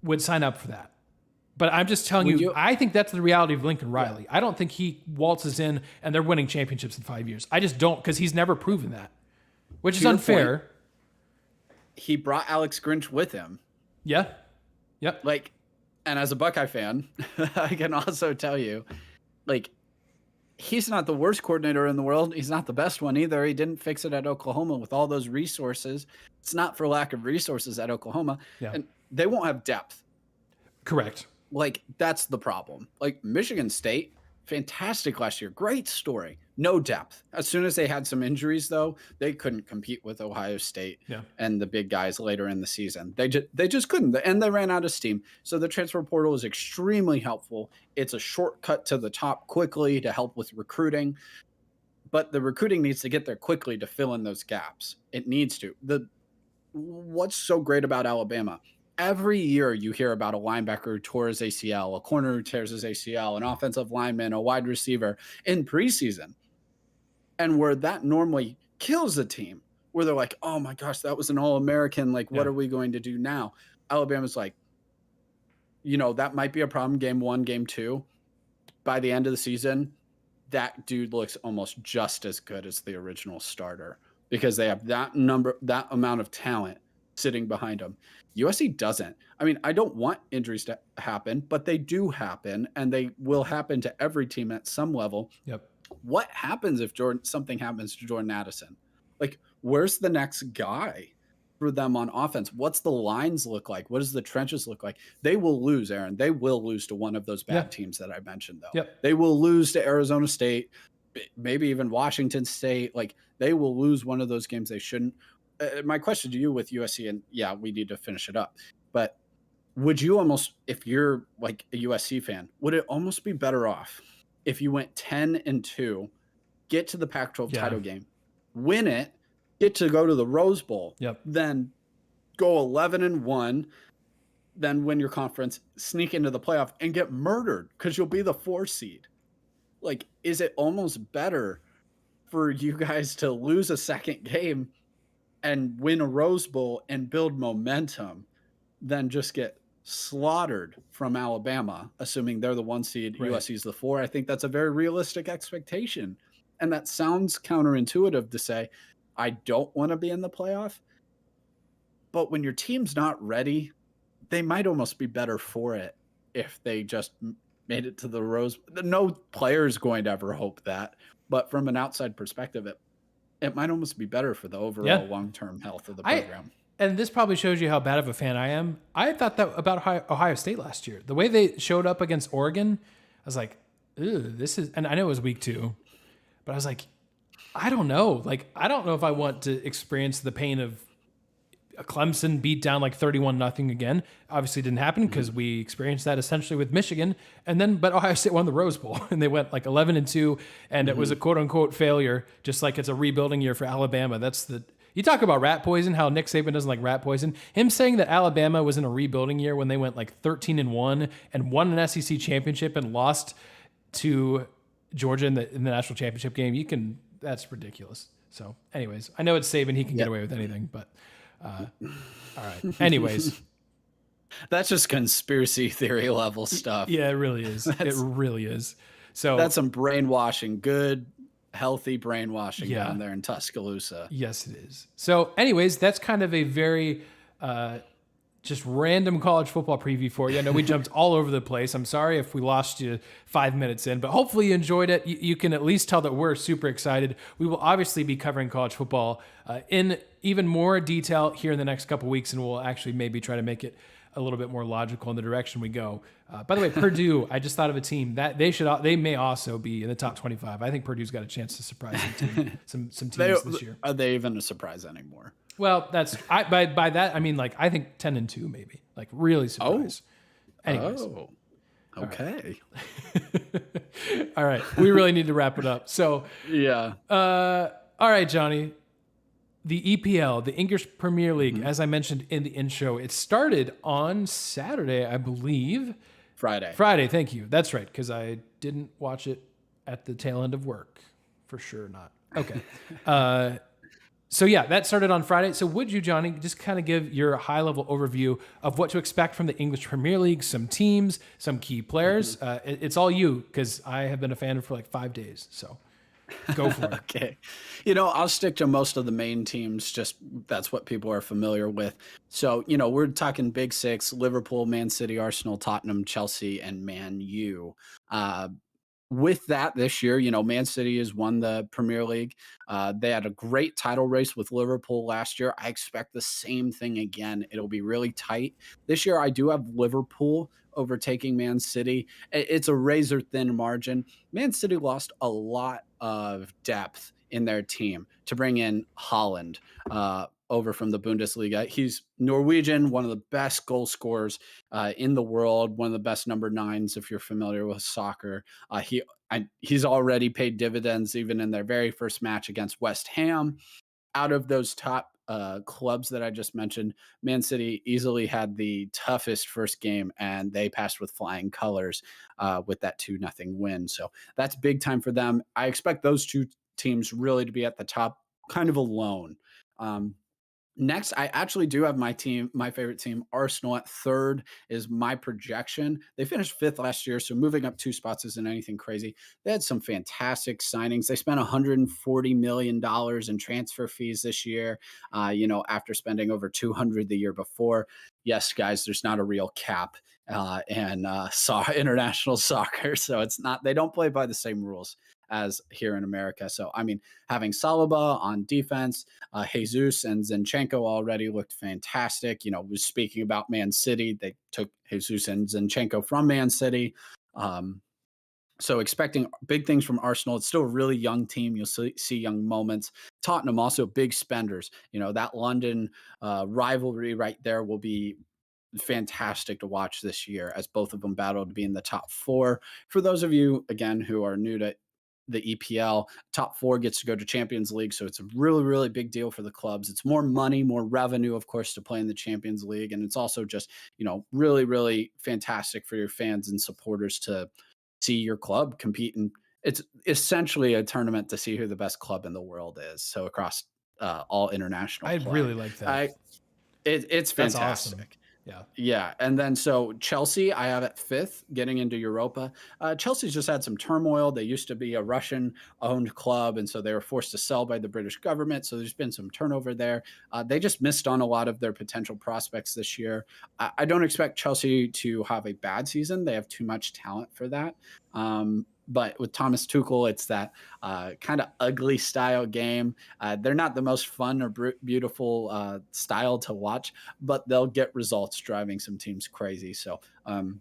would sign up for that. But I'm just telling you, I think that's the reality of Lincoln Riley. I don't think he waltzes in and they're winning championships in 5 years. I just don't, because he's never proven that, which is unfair. Point, he brought Alex Grinch with him. Yeah. Yep. And as a Buckeye fan, I can also tell you, he's not the worst coordinator in the world. He's not the best one either. He didn't fix it at Oklahoma with all those resources. It's not for lack of resources at Oklahoma. Yeah. And they won't have depth. Correct. That's the problem. Michigan State, fantastic last year. Great story. No depth. As soon as they had some injuries, though, they couldn't compete with Ohio State and the big guys later in the season. They just couldn't. And they ran out of steam. So the transfer portal is extremely helpful. It's a shortcut to the top quickly to help with recruiting. But the recruiting needs to get there quickly to fill in those gaps. It needs to. What's so great about Alabama? Every year you hear about a linebacker who tore his ACL, a corner who tears his ACL, an offensive lineman, a wide receiver in preseason. And where that normally kills a team, where they're like, oh my gosh, that was an All-American. What are we going to do now? Alabama's like, that might be a problem game 1, game 2. By the end of the season, that dude looks almost just as good as the original starter because they have that amount of talent sitting behind them. USC doesn't. I mean, I don't want injuries to happen, but they do happen, and they will happen to every team at some level. Yep. What happens if something happens to Jordan Addison? Where's the next guy for them on offense? What's the lines look like? What does the trenches look like? They will lose, Aaron. They will lose to one of those bad teams that I mentioned, though. Yep. They will lose to Arizona State, maybe even Washington State. They will lose one of those games they shouldn't. my question to you with USC, and yeah, we need to finish it up, but would you almost, if you're like a USC fan, would it almost be better off if you went 10-2, get to the Pac-12 title game, win it, get to go to the Rose Bowl, then go 11-1, then win your conference, sneak into the playoff, and get murdered because you'll be the 4 seed? Like, is it almost better for you guys to lose a second game and win a Rose Bowl and build momentum than just get slaughtered from Alabama, assuming they're the 1 seed, USC's the 4? I think that's a very realistic expectation. And that sounds counterintuitive to say, I don't want to be in the playoff. But when your team's not ready, they might almost be better for it if they just made it to the Rose. No player is going to ever hope that. But from an outside perspective, it might almost be better for the overall long-term health of the program. And this probably shows you how bad of a fan I am. I thought that about Ohio State last year. The way they showed up against Oregon, I was like, this is, and I know it was week 2, but I was like, I don't know. Like, I don't know if I want to experience the pain of a Clemson beat down like 31-0 again. Obviously didn't happen because we experienced that essentially with Michigan. And then, but Ohio State won the Rose Bowl and they went like 11-2, and it was a quote unquote failure, just like it's a rebuilding year for Alabama. You talk about rat poison, how Nick Saban doesn't like rat poison. Him saying that Alabama was in a rebuilding year when they went like 13-1 and won an SEC championship and lost to Georgia in the national championship game. That's ridiculous. So anyways, I know it's Saban. He can get away with anything, but all right. Anyways. That's just conspiracy theory level stuff. Yeah, it really is. It really is. So that's some brainwashing, good, healthy brainwashing down there in Tuscaloosa. Yes, it is. So anyways, that's kind of a very just random college football preview for you. I know we jumped all over the place. I'm sorry if we lost you 5 minutes in, but hopefully you enjoyed it. You can at least tell that we're super excited. We will obviously be covering college football in even more detail here in the next couple weeks, and we'll actually maybe try to make it a little bit more logical in the direction we go. By the way, Purdue, I just thought of a team that they may also be in the top 25. I think Purdue's got a chance to surprise some teams this year. Are they even a surprise anymore? Well, by that I mean, like, I think 10-2 maybe, like really surprise. Anyways. Okay. All right, we really need to wrap it up. So yeah. All right, Johnny. The EPL, the English Premier League, as I mentioned in the intro, it started on Saturday, I believe. Friday, thank you. That's right, because I didn't watch it at the tail end of work. For sure not. Okay. So yeah, that started on Friday. So would you, Johnny, just kind of give your high-level overview of what to expect from the English Premier League, some teams, some key players? It's all you, because I have been a fan for like 5 days, so go for it. Okay. I'll stick to most of the main teams, just that's what people are familiar with. So, we're talking Big Six: Liverpool, Man City, Arsenal, Tottenham, Chelsea, and Man U. With that this year, Man City has won the Premier League. They had a great title race with Liverpool last year. I expect the same thing again. It'll be really tight. This year, I do have Liverpool overtaking Man City. It's a razor-thin margin. Man City lost a lot of depth in their team to bring in Haaland over from the Bundesliga. He's Norwegian, one of the best goal scorers in the world, one of the best number 9s if you're familiar with soccer. He's already paid dividends even in their very first match against West Ham. Out of those top clubs that I just mentioned, Man City easily had the toughest first game, and they passed with flying colors with that 2-0 win. So that's big time for them. I expect those two teams really to be at the top kind of alone. Next, I actually do have my favorite team, Arsenal, at 3rd is my projection. They finished 5th last year, so moving up 2 spots isn't anything crazy. They had some fantastic signings. They spent $140 million in transfer fees this year, after spending over 200 the year before. Yes, guys, there's not a real cap in international soccer, so they don't play by the same rules as here in America. So, having Saliba on defense, Jesus and Zinchenko already looked fantastic. Was speaking about Man City. They took Jesus and Zinchenko from Man City. So expecting big things from Arsenal. It's still a really young team. You'll see young moments. Tottenham also big spenders. That London rivalry right there will be fantastic to watch this year as both of them battle to be in the top four. For those of you, again, who are new to the EPL, top four gets to go to Champions League. So it's a really, really big deal for the clubs. It's more money, more revenue, of course, to play in the Champions League. And it's also just, really, really fantastic for your fans and supporters to see your club compete. And it's essentially a tournament to see who the best club in the world is. So across all international I play. really like that. It's fantastic. That's awesome. Yeah. Yeah. And then so Chelsea, I have at 5th getting into Europa. Chelsea's just had some turmoil. They used to be a Russian owned club. And so they were forced to sell by the British government. So there's been some turnover there. They just missed on a lot of their potential prospects this year. I don't expect Chelsea to have a bad season. They have too much talent for that. But with Thomas Tuchel, it's that kind of ugly style game. They're not the most fun or beautiful style to watch, but they'll get results driving some teams crazy. So I'm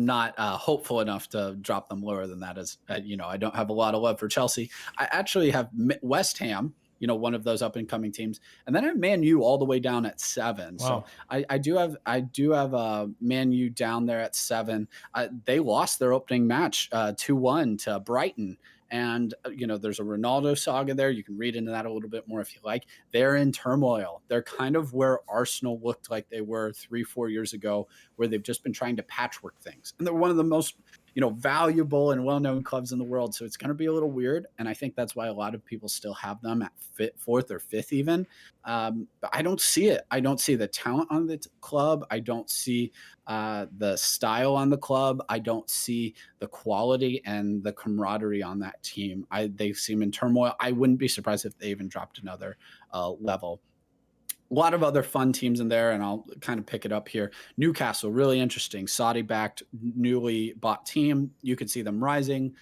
not hopeful enough to drop them lower than that. As I don't have a lot of love for Chelsea. I actually have West Ham, one of those up and coming teams, and then I have Man U all the way down at 7. Wow. So I do have Man U down there at 7. They lost their opening match 2-1 to Brighton. And, there's a Ronaldo saga there. You can read into that a little bit more if you like. They're in turmoil. They're kind of where Arsenal looked like they were 3-4 years ago, where they've just been trying to patchwork things. And they're one of the most, valuable and well-known clubs in the world. So it's going to be a little weird. And I think that's why a lot of people still have them at 4th or 5th even. But I don't see it. I don't see the talent on the club. I don't see the style on the club. I don't see the quality and the camaraderie on that team. They seem in turmoil. I wouldn't be surprised if they even dropped another level. A lot of other fun teams in there, and I'll kind of pick it up here. Newcastle, really interesting. Saudi-backed, newly bought team. You could see them rising.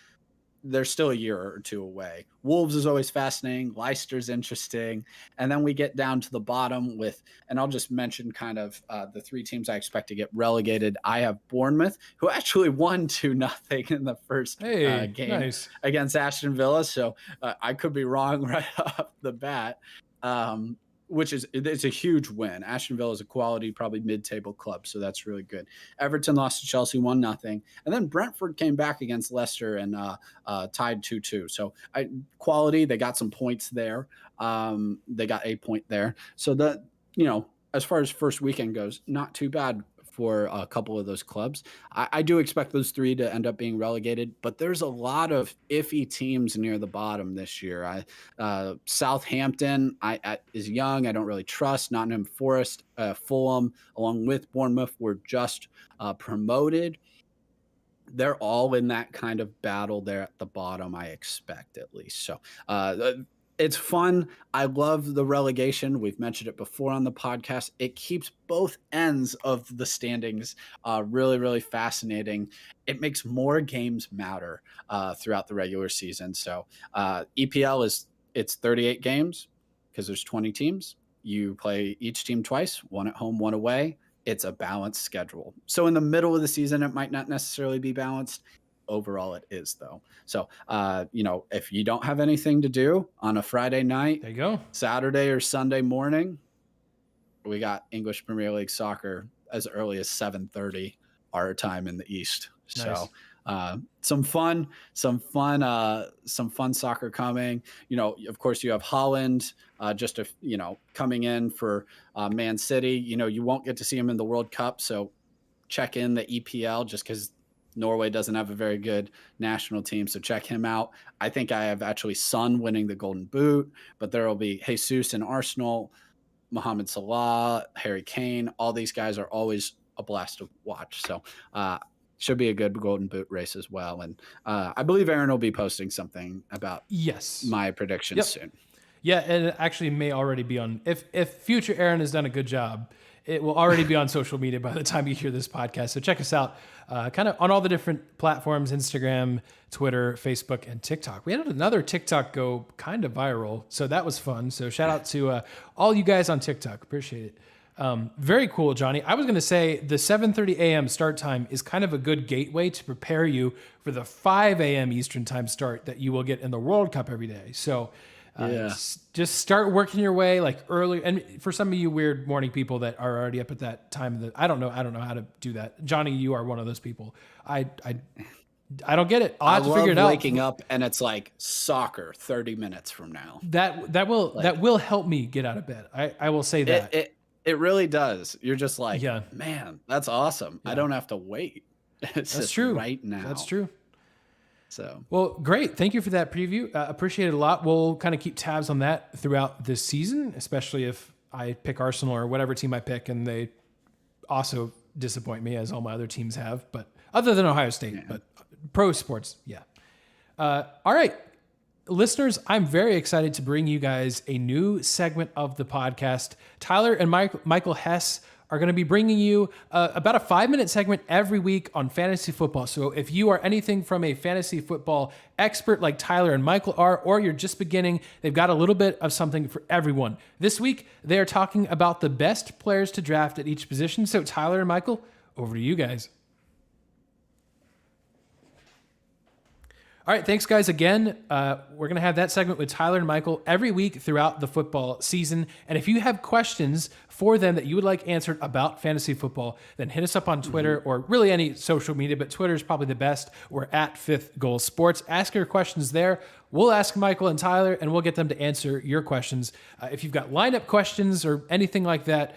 They're still a year or two away. Wolves is always fascinating. Leicester's interesting. And then we get down to the bottom and I'll just mention kind of the 3 teams I expect to get relegated. I have Bournemouth, who actually won 2-0 in the first game against Aston Villa. So I could be wrong right off the bat. It's a huge win. Aston Villa is a quality, probably mid-table club, so that's really good. Everton lost to Chelsea 1-0, and then Brentford came back against Leicester and tied 2-2. So quality, they got some points there. They got a point there. So as far as first weekend goes, not too bad for a couple of those clubs. I do expect those 3 to end up being relegated, but there's a lot of iffy teams near the bottom this year. Southampton is young. I don't really trust. Nottingham Forest, Fulham, along with Bournemouth, were just promoted. They're all in that kind of battle there at the bottom, I expect at least. So it's fun. I love the relegation. We've mentioned it before on the podcast. It keeps both ends of the standings really, really fascinating. It makes more games matter throughout the regular season. So EPL it's 38 games because there's 20 teams. You play each team twice, one at home, one away. It's a balanced schedule. So in the middle of the season, it might not necessarily be balanced. Overall, it is, though. So, if you don't have anything to do on a Friday night, there you go. Saturday or Sunday morning, we got English Premier League soccer as early as 7:30 our time in the East. Nice. So, some fun soccer coming. Of course, you have Holland coming in for Man City. You won't get to see him in the World Cup, so check in the EPL just because Norway doesn't have a very good national team, so check him out. I think I have actually Son winning the Golden Boot, but there will be Jesus in Arsenal, Mohamed Salah, Harry Kane. All these guys are always a blast to watch. So should be a good Golden Boot race as well. And I believe Aaron will be posting something about my predictions soon. Yeah, and it actually may already be on. If future Aaron has done a good job, it will already be on social media by the time you hear this podcast. So check us out kind of on all the different platforms, Instagram, Twitter, Facebook, and TikTok. We had another TikTok go kind of viral, so that was fun. So shout out to all you guys on TikTok. Appreciate it. Very cool, Johnny. I was going to say the 7:30 a.m. start time is kind of a good gateway to prepare you for the 5 a.m. Eastern time start that you will get in the World Cup every day. So just start working your way like early. And for some of you weird morning people that are already up at that time, I don't know how to do that. Johnny, you are one of those people. I don't get it. I'll have to figure it out. Waking up and it's like soccer 30 minutes from now. That will help me get out of bed. I will say that. It really does. You're just like, man, that's awesome. Yeah. I don't have to wait. That's true. Right now. That's true. So, well, great. Thank you for that preview. Appreciate it a lot. We'll kind of keep tabs on that throughout this season, especially if I pick Arsenal or whatever team I pick and they also disappoint me as all my other teams have, but other than Ohio State, but pro sports. Yeah. All right. Listeners, I'm very excited to bring you guys a new segment of the podcast. Tyler and Michael Hess are going to be bringing you about a 5-minute segment every week on fantasy football. So if you are anything from a fantasy football expert like Tyler and Michael are, or you're just beginning, they've got a little bit of something for everyone. This week, they are talking about the best players to draft at each position. So Tyler and Michael, over to you guys. All right, thanks, guys. Again, we're going to have that segment with Tyler and Michael every week throughout the football season. And if you have questions for them that you would like answered about fantasy football, then hit us up on Twitter or really any social media, but Twitter is probably the best. We're at Fifth Goal Sports. Ask your questions there. We'll ask Michael and Tyler, and we'll get them to answer your questions. If you've got lineup questions or anything like that,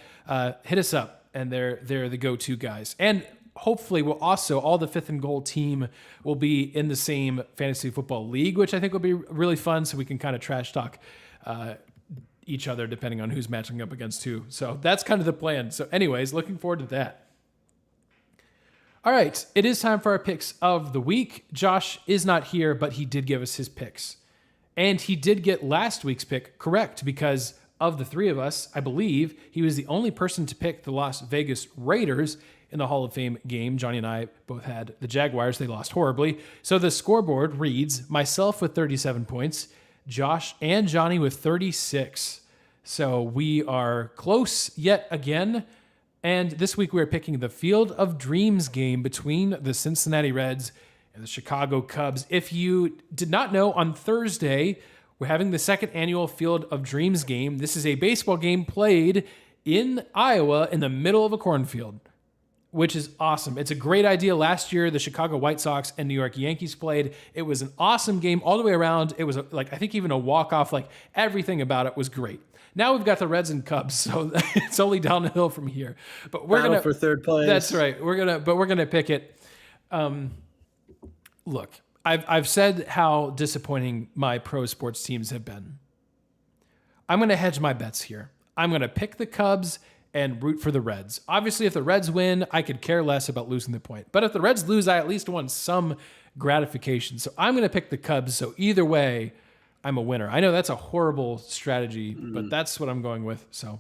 hit us up, and they're the go-to guys. And hopefully we'll also, all the Fifth and Goal team will be in the same fantasy football league, which I think will be really fun, so we can kind of trash talk each other depending on who's matching up against who. So that's kind of the plan. So anyways, looking forward to that. All right, it is time for our picks of the week. Josh is not here, but he did give us his picks. And he did get last week's pick correct, because of the three of us, I believe he was the only person to pick the Las Vegas Raiders in the Hall of Fame game. Johnny and I both had the Jaguars. They lost horribly. So the scoreboard reads myself with 37 points, Josh and Johnny with 36. So we are close yet again. And this week we are picking the Field of Dreams game between the Cincinnati Reds and the Chicago Cubs. If you did not know, on Thursday, we're having the second annual Field of Dreams game. This is a baseball game played in Iowa in the middle of a cornfield, which is awesome. It's a great idea. Last year, the Chicago White Sox and New York Yankees played. It was an awesome game all the way around. It was I think even a walk-off, everything about it was great. Now we've got the Reds and Cubs, so it's only downhill from here. But we're going to for third place. That's right. We're going to pick it. Look, I've said how disappointing my pro sports teams have been. I'm going to hedge my bets here. I'm going to pick the Cubs and root for the Reds. Obviously, if the Reds win, I could care less about losing the point. But if the Reds lose, I at least want some gratification. So I'm going to pick the Cubs. So either way, I'm a winner. I know that's a horrible strategy, but that's what I'm going with. So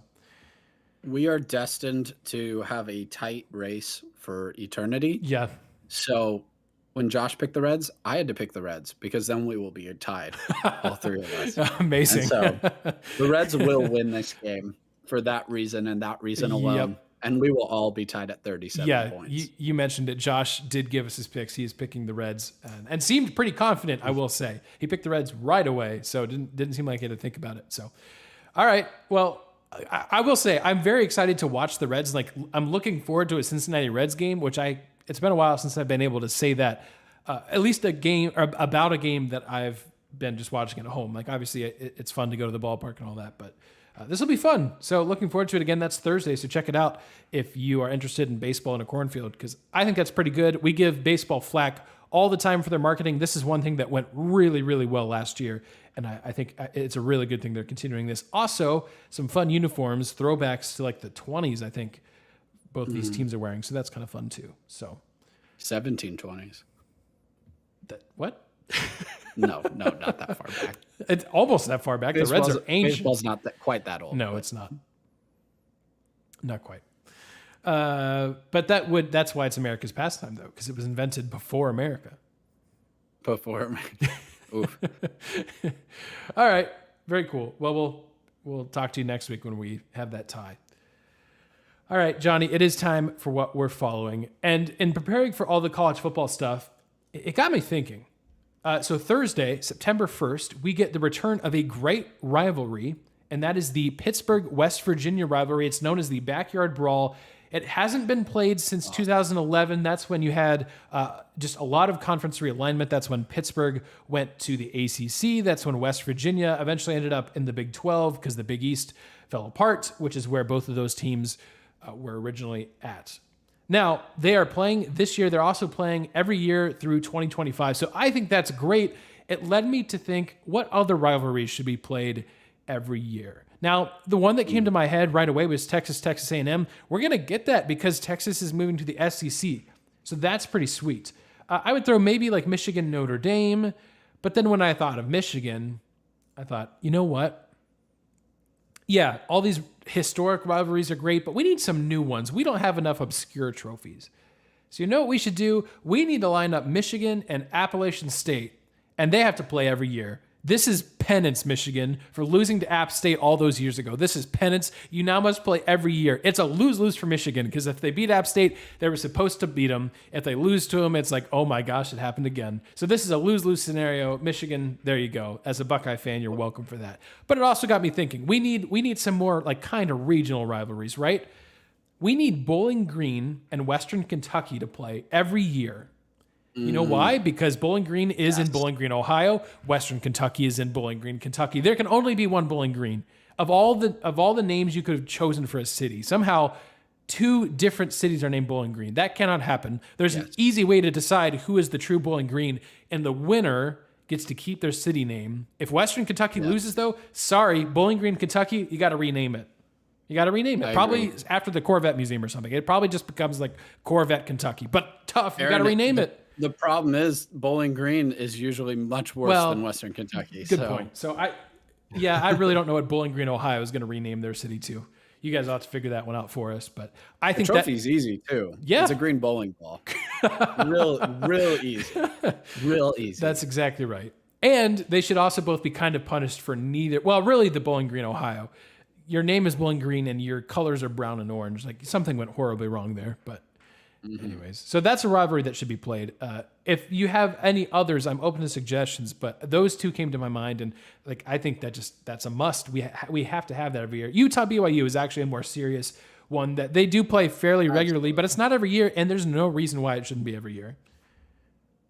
we are destined to have a tight race for eternity. Yeah. So when Josh picked the Reds, I had to pick the Reds, because then we will be tied, all three of us. Amazing. And so the Reds will win this game for that reason and that reason alone. Yep. And we will all be tied at 37 points. You mentioned it. Josh did give us his picks. He is picking the Reds and seemed pretty confident, I will say. He picked the Reds right away, so it didn't seem like he had to think about it. So, all right. Well, I will say I'm very excited to watch the Reds. I'm looking forward to a Cincinnati Reds game, which it's been a while since I've been able to say that. At least a game, or about a game that I've been just watching at home. Obviously, it's fun to go to the ballpark and all that, but this will be fun. So looking forward to it. Again, that's Thursday, so check it out if you are interested in baseball in a cornfield, because I think that's pretty good. We give baseball flack all the time for their marketing. This is one thing that went really, really well last year, and I think it's a really good thing they're continuing this. Also, some fun uniforms, throwbacks to the 20s, I think both these teams are wearing, so that's kind of fun too. So 1720s. What? No, not that far back. It's almost that far back. The Reds are ancient. Baseball's not quite that old. No, it's not. Not quite. But that's why it's America's pastime, though, because it was invented before America. Before America. Oof. All right. Very cool. Well, we'll talk to you next week when we have that tie. All right, Johnny, it is time for what we're following. And in preparing for all the college football stuff, it got me thinking. So Thursday, September 1st, we get the return of a great rivalry, and that is the Pittsburgh-West Virginia rivalry. It's known as the Backyard Brawl. It hasn't been played since 2011. That's when you had just a lot of conference realignment. That's when Pittsburgh went to the ACC. That's when West Virginia eventually ended up in the Big 12 because the Big East fell apart, which is where both of those teams were originally at. Now, they are playing this year. They're also playing every year through 2025. So I think that's great. It led me to think, what other rivalries should be played every year? Now, the one that came to my head right away was Texas A&M. We're going to get that because Texas is moving to the SEC. So that's pretty sweet. I would throw maybe like Michigan, Notre Dame. But then when I thought of Michigan, I thought, you know what? Yeah, all these historic rivalries are great, but we need some new ones. We don't have enough obscure trophies. So you know what we should do? We need to line up Michigan and Appalachian State, and they have to play every year. This is penance, Michigan, for losing to App State all those years ago. This is penance. You now must play every year. It's a lose-lose for Michigan because if they beat App State, they were supposed to beat them. If they lose to them, it's like, oh my gosh, it happened again. So this is a lose-lose scenario. Michigan, there you go. As a Buckeye fan, you're welcome for that. But it also got me thinking, we need some more like kind of regional rivalries, right? We need Bowling Green and Western Kentucky to play every year. You know why? Because Bowling Green is in Bowling Green, Ohio. Western Kentucky is in Bowling Green, Kentucky. There can only be one Bowling Green. Of all the names you could have chosen for a city, somehow 2 different cities are named Bowling Green. That cannot happen. There's an easy way to decide who is the true Bowling Green, and the winner gets to keep their city name. If Western Kentucky loses, though, sorry, Bowling Green, Kentucky, you got to rename it. You got to rename it. Probably after the Corvette Museum or something. It probably just becomes like Corvette, Kentucky. But tough, you got to rename it. The problem is Bowling Green is usually much worse than Western Kentucky. Good point. So I really don't know what Bowling Green, Ohio is going to rename their city to. You guys ought to figure that one out for us. But I think the trophy's easy too. Yeah, it's a green bowling ball. real easy. Real easy. That's exactly right. And they should also both be kind of punished for neither. Well, really, the Bowling Green, Ohio. Your name is Bowling Green, and your colors are brown and orange. Like something went horribly wrong there, but. Anyways, so that's a rivalry that should be played. If you have any others, I'm open to suggestions, but those 2 came to my mind, and like I think that's a must. We have to have that every year. Utah BYU is actually a more serious one that they do play fairly regularly, but it's not every year, and there's no reason why it shouldn't be every year.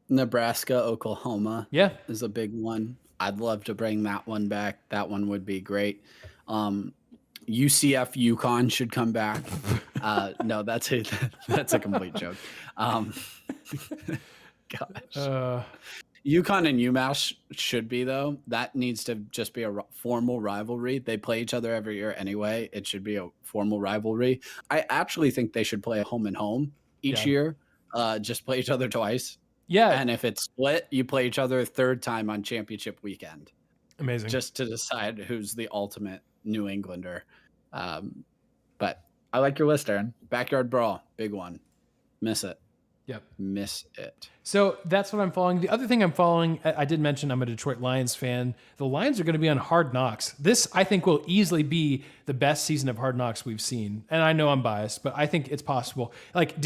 Nebraska, Oklahoma, is a big one. I'd love to bring that one back. That one would be great. UCF UConn should come back. No, that's a complete joke. Gosh. UConn and UMass should be, though. That needs to just be a formal rivalry. They play each other every year anyway. It should be a formal rivalry. I actually think they should play a home and home each year. Just play each other twice. Yeah. And if it's split, you play each other a third time on championship weekend. Amazing. Just to decide who's the ultimate New Englander. But I like your list, Aaron. Backyard Brawl, big one. Miss it. Yep. Miss it. So that's what I'm following. The other thing I'm following, I did mention I'm a Detroit Lions fan. The Lions are going to be on Hard Knocks. This, I think, will easily be the best season of Hard Knocks we've seen. And I know I'm biased, but I think it's possible. Like,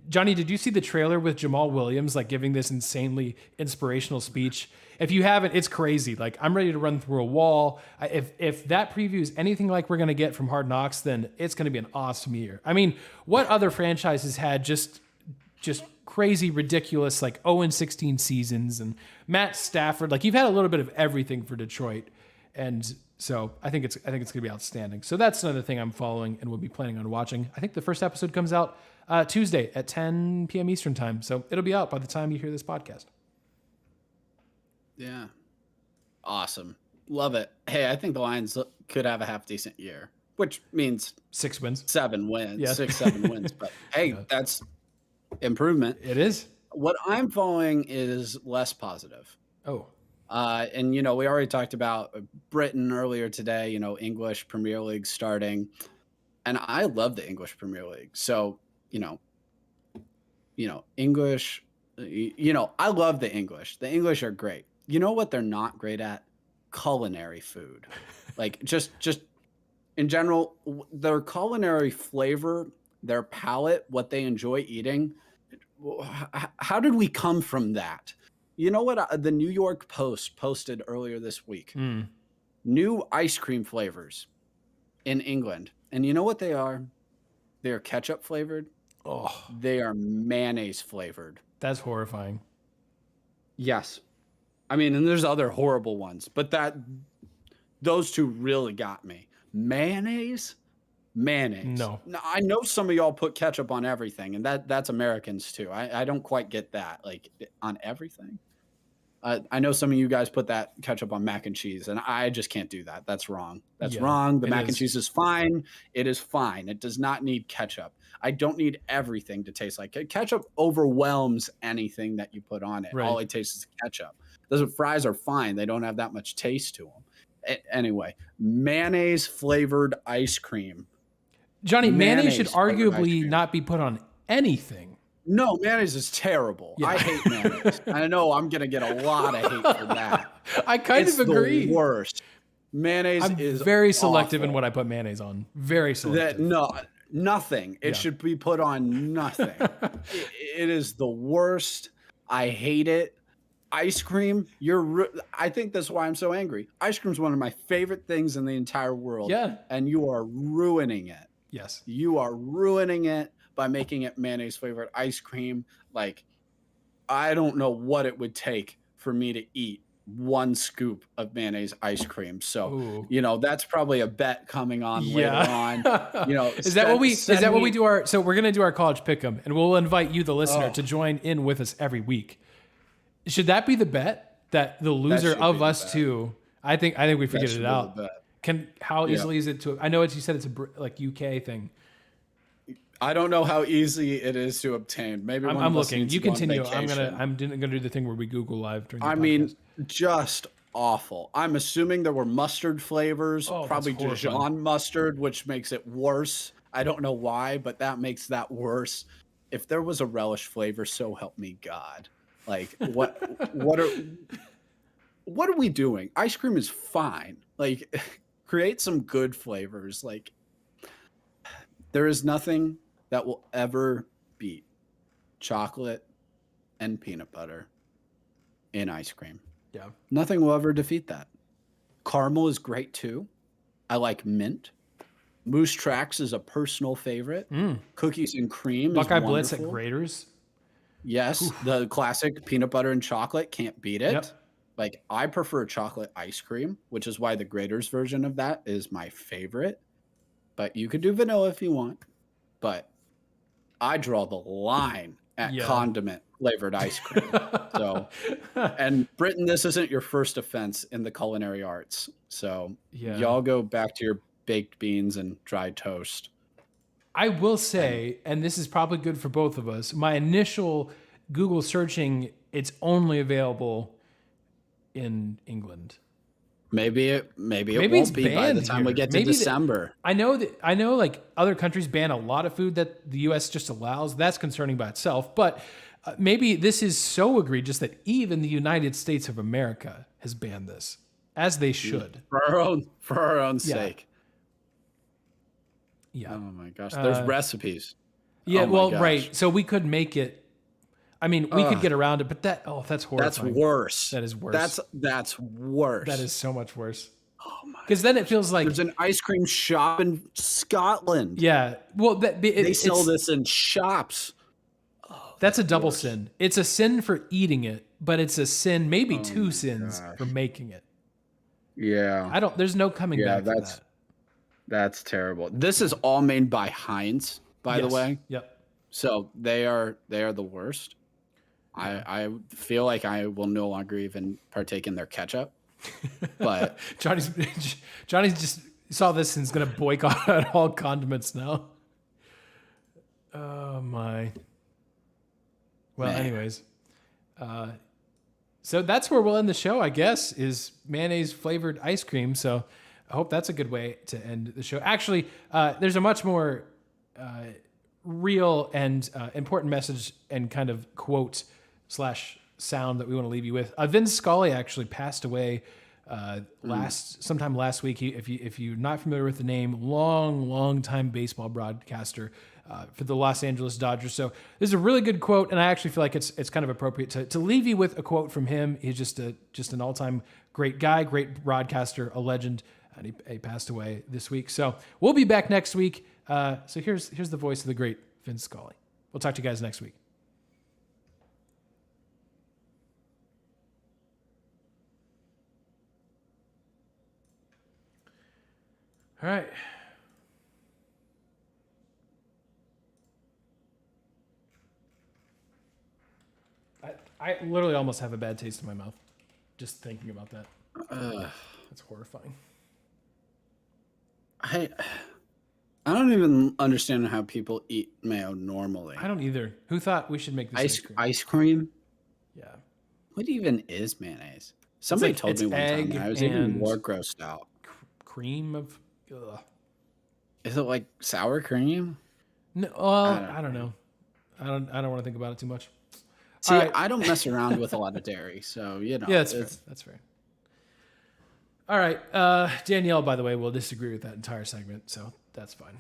Johnny, did you see the trailer with Jamal Williams, like giving this insanely inspirational speech? If you haven't, it's crazy. Like, I'm ready to run through a wall. If that preview is anything like we're going to get from Hard Knocks, then it's going to be an awesome year. I mean, what other franchises had just crazy, ridiculous, like 0-16 seasons, and Matt Stafford? Like, you've had a little bit of everything for Detroit, and so I think it's going to be outstanding. So that's another thing I'm following and will be planning on watching. I think the first episode comes out Tuesday at 10 p.m. Eastern time, so it'll be out by the time you hear this podcast. Yeah. Awesome. Love it. Hey, I think the Lions could have a half decent year, which means 6 wins, 7 wins, yeah. 6-7 wins. But hey, that's improvement. It is. What I'm following is less positive. Oh. And, we already talked about Britain earlier today, English Premier League starting. And I love the English Premier League. So, English, I love the English. The English are great. You know what they're not great at? Culinary food. Like just in general, their culinary flavor, their palate, what they enjoy eating. How did we come from that? You know what? The New York Post posted earlier this week. New ice cream flavors in England. And you know what they are? They are ketchup flavored. Oh, they are mayonnaise flavored. That's horrifying. Yes. I mean, and there's other horrible ones, but those two really got me. Mayonnaise? Mayonnaise. No. Now, I know some of y'all put ketchup on everything, and that's Americans too. I don't quite get that. Like, on everything? I know some of you guys put that ketchup on mac and cheese, and I just can't do that. That's wrong. That's wrong. The mac and cheese is fine. It is fine. It does not need ketchup. I don't need everything to taste like it. Ketchup overwhelms anything that you put on it. Right. All it tastes is ketchup. Those fries are fine. They don't have that much taste to them. Anyway, mayonnaise flavored ice cream. Johnny, mayonnaise should arguably not be put on anything. No, mayonnaise is terrible. Yeah. I hate mayonnaise. I know I'm going to get a lot of hate for that. I kind of agree. The worst. Mayonnaise is very selective in what I put mayonnaise on. Very selective. Nothing. It should be put on nothing. It is the worst. I hate it. Ice cream, I think that's why I'm so angry. Ice cream is one of my favorite things in the entire world. Yeah. And you are ruining it. Yes. You are ruining it by making it mayonnaise flavored ice cream. Like, I don't know what it would take for me to eat one scoop of mayonnaise ice cream. So, that's probably a bet coming on later on. Is that what we do so we're going to do our college pick'em, and we'll invite you, the listener, to join in with us every week. Should that be the bet, that the loser of us two? I think we figured it out. How easily is it to? I know you said it's a UK thing. I don't know how easy it is to obtain. Maybe I'm looking. You continue. I'm gonna do the thing where we Google Live during the podcast. I mean, just awful. I'm assuming there were mustard flavors, probably Dijon mustard, which makes it worse. I don't know why, but that makes that worse. If there was a relish flavor, so help me God. Like, what are we doing? Ice cream is fine. Like, create some good flavors. Like, there is nothing that will ever beat chocolate and peanut butter in ice cream. Yeah. Nothing will ever defeat that. Caramel is great too. I like mint. Moose Tracks is a personal favorite. Cookies and cream Buckeye is Blitz wonderful. at Grater's. Yes. Oof. The classic peanut butter and chocolate, can't beat it. Yep. Like, I prefer chocolate ice cream, which is why the Grater's version of that is my favorite. But you could do vanilla if you want. But I draw the line at condiment flavored ice cream. So, and Britton, this isn't your first offense in the culinary arts. So y'all go back to your baked beans and dry toast. I will say, and this is probably good for both of us, my initial Google searching, it's only available in England. Maybe it won't be by the time we get to December. I know like other countries ban a lot of food that the US just allows. That's concerning by itself. But maybe this is so egregious that even the United States of America has banned this, as they should. For our own sake. Yeah. Oh my gosh. There's recipes. Yeah, right. So we could make it. I mean, we could get around it, but that's horrifying. That's worse. That is worse. That's worse. That is so much worse. Oh my! Because then it feels like there's an ice cream shop in Scotland. Yeah. Well, they sell this in shops. That's a double sin. It's a sin for eating it, but it's a sin, maybe two sins for making it. Yeah. There's no coming back from that. That's terrible. This is all made by Heinz, by the way. Yep. So they are the worst. I feel like I will no longer even partake in their ketchup. But Johnny's just saw this and is going to boycott all condiments now. Oh my. Well, anyways, so that's where we'll end the show, I guess, is mayonnaise flavored ice cream. So I hope that's a good way to end the show. Actually, there's a much more real and important message and kind of quote / sound that we want to leave you with. Vince Scully actually passed away sometime last week. If you're not familiar with the name, long time baseball broadcaster for the Los Angeles Dodgers. So this is a really good quote, and I actually feel like it's kind of appropriate to leave you with a quote from him. He's just an all-time great guy, great broadcaster, a legend, and he passed away this week. So we'll be back next week. So here's the voice of the great Vince Scully. We'll talk to you guys next week. All right. I literally almost have a bad taste in my mouth just thinking about that. That's horrifying. I don't even understand how people eat mayo normally. I don't either. Who thought we should make this ice cream? Yeah. What even is mayonnaise? Somebody told me one time, and I was even more grossed out. Cream of... Ugh. Is it like sour cream? No, I don't know. I don't want to think about it too much. See, right. I don't mess around with a lot of dairy, so you know. Yeah, that's fair. All right, Danielle, by the way, will disagree with that entire segment, so that's fine.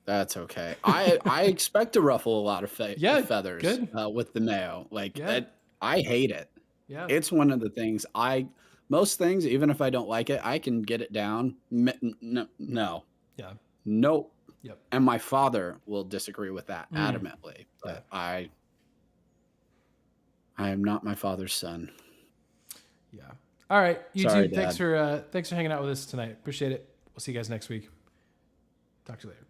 That's okay. I expect to ruffle a lot of feathers with the mayo. I hate it. Yeah, it's one of the things most things, even if I don't like it, I can get it down. No. Yeah. Nope. Yep. And my father will disagree with that adamantly. But I am not my father's son. Yeah. All right, YouTube. Sorry, thanks for hanging out with us tonight. Appreciate it. We'll see you guys next week. Talk to you later.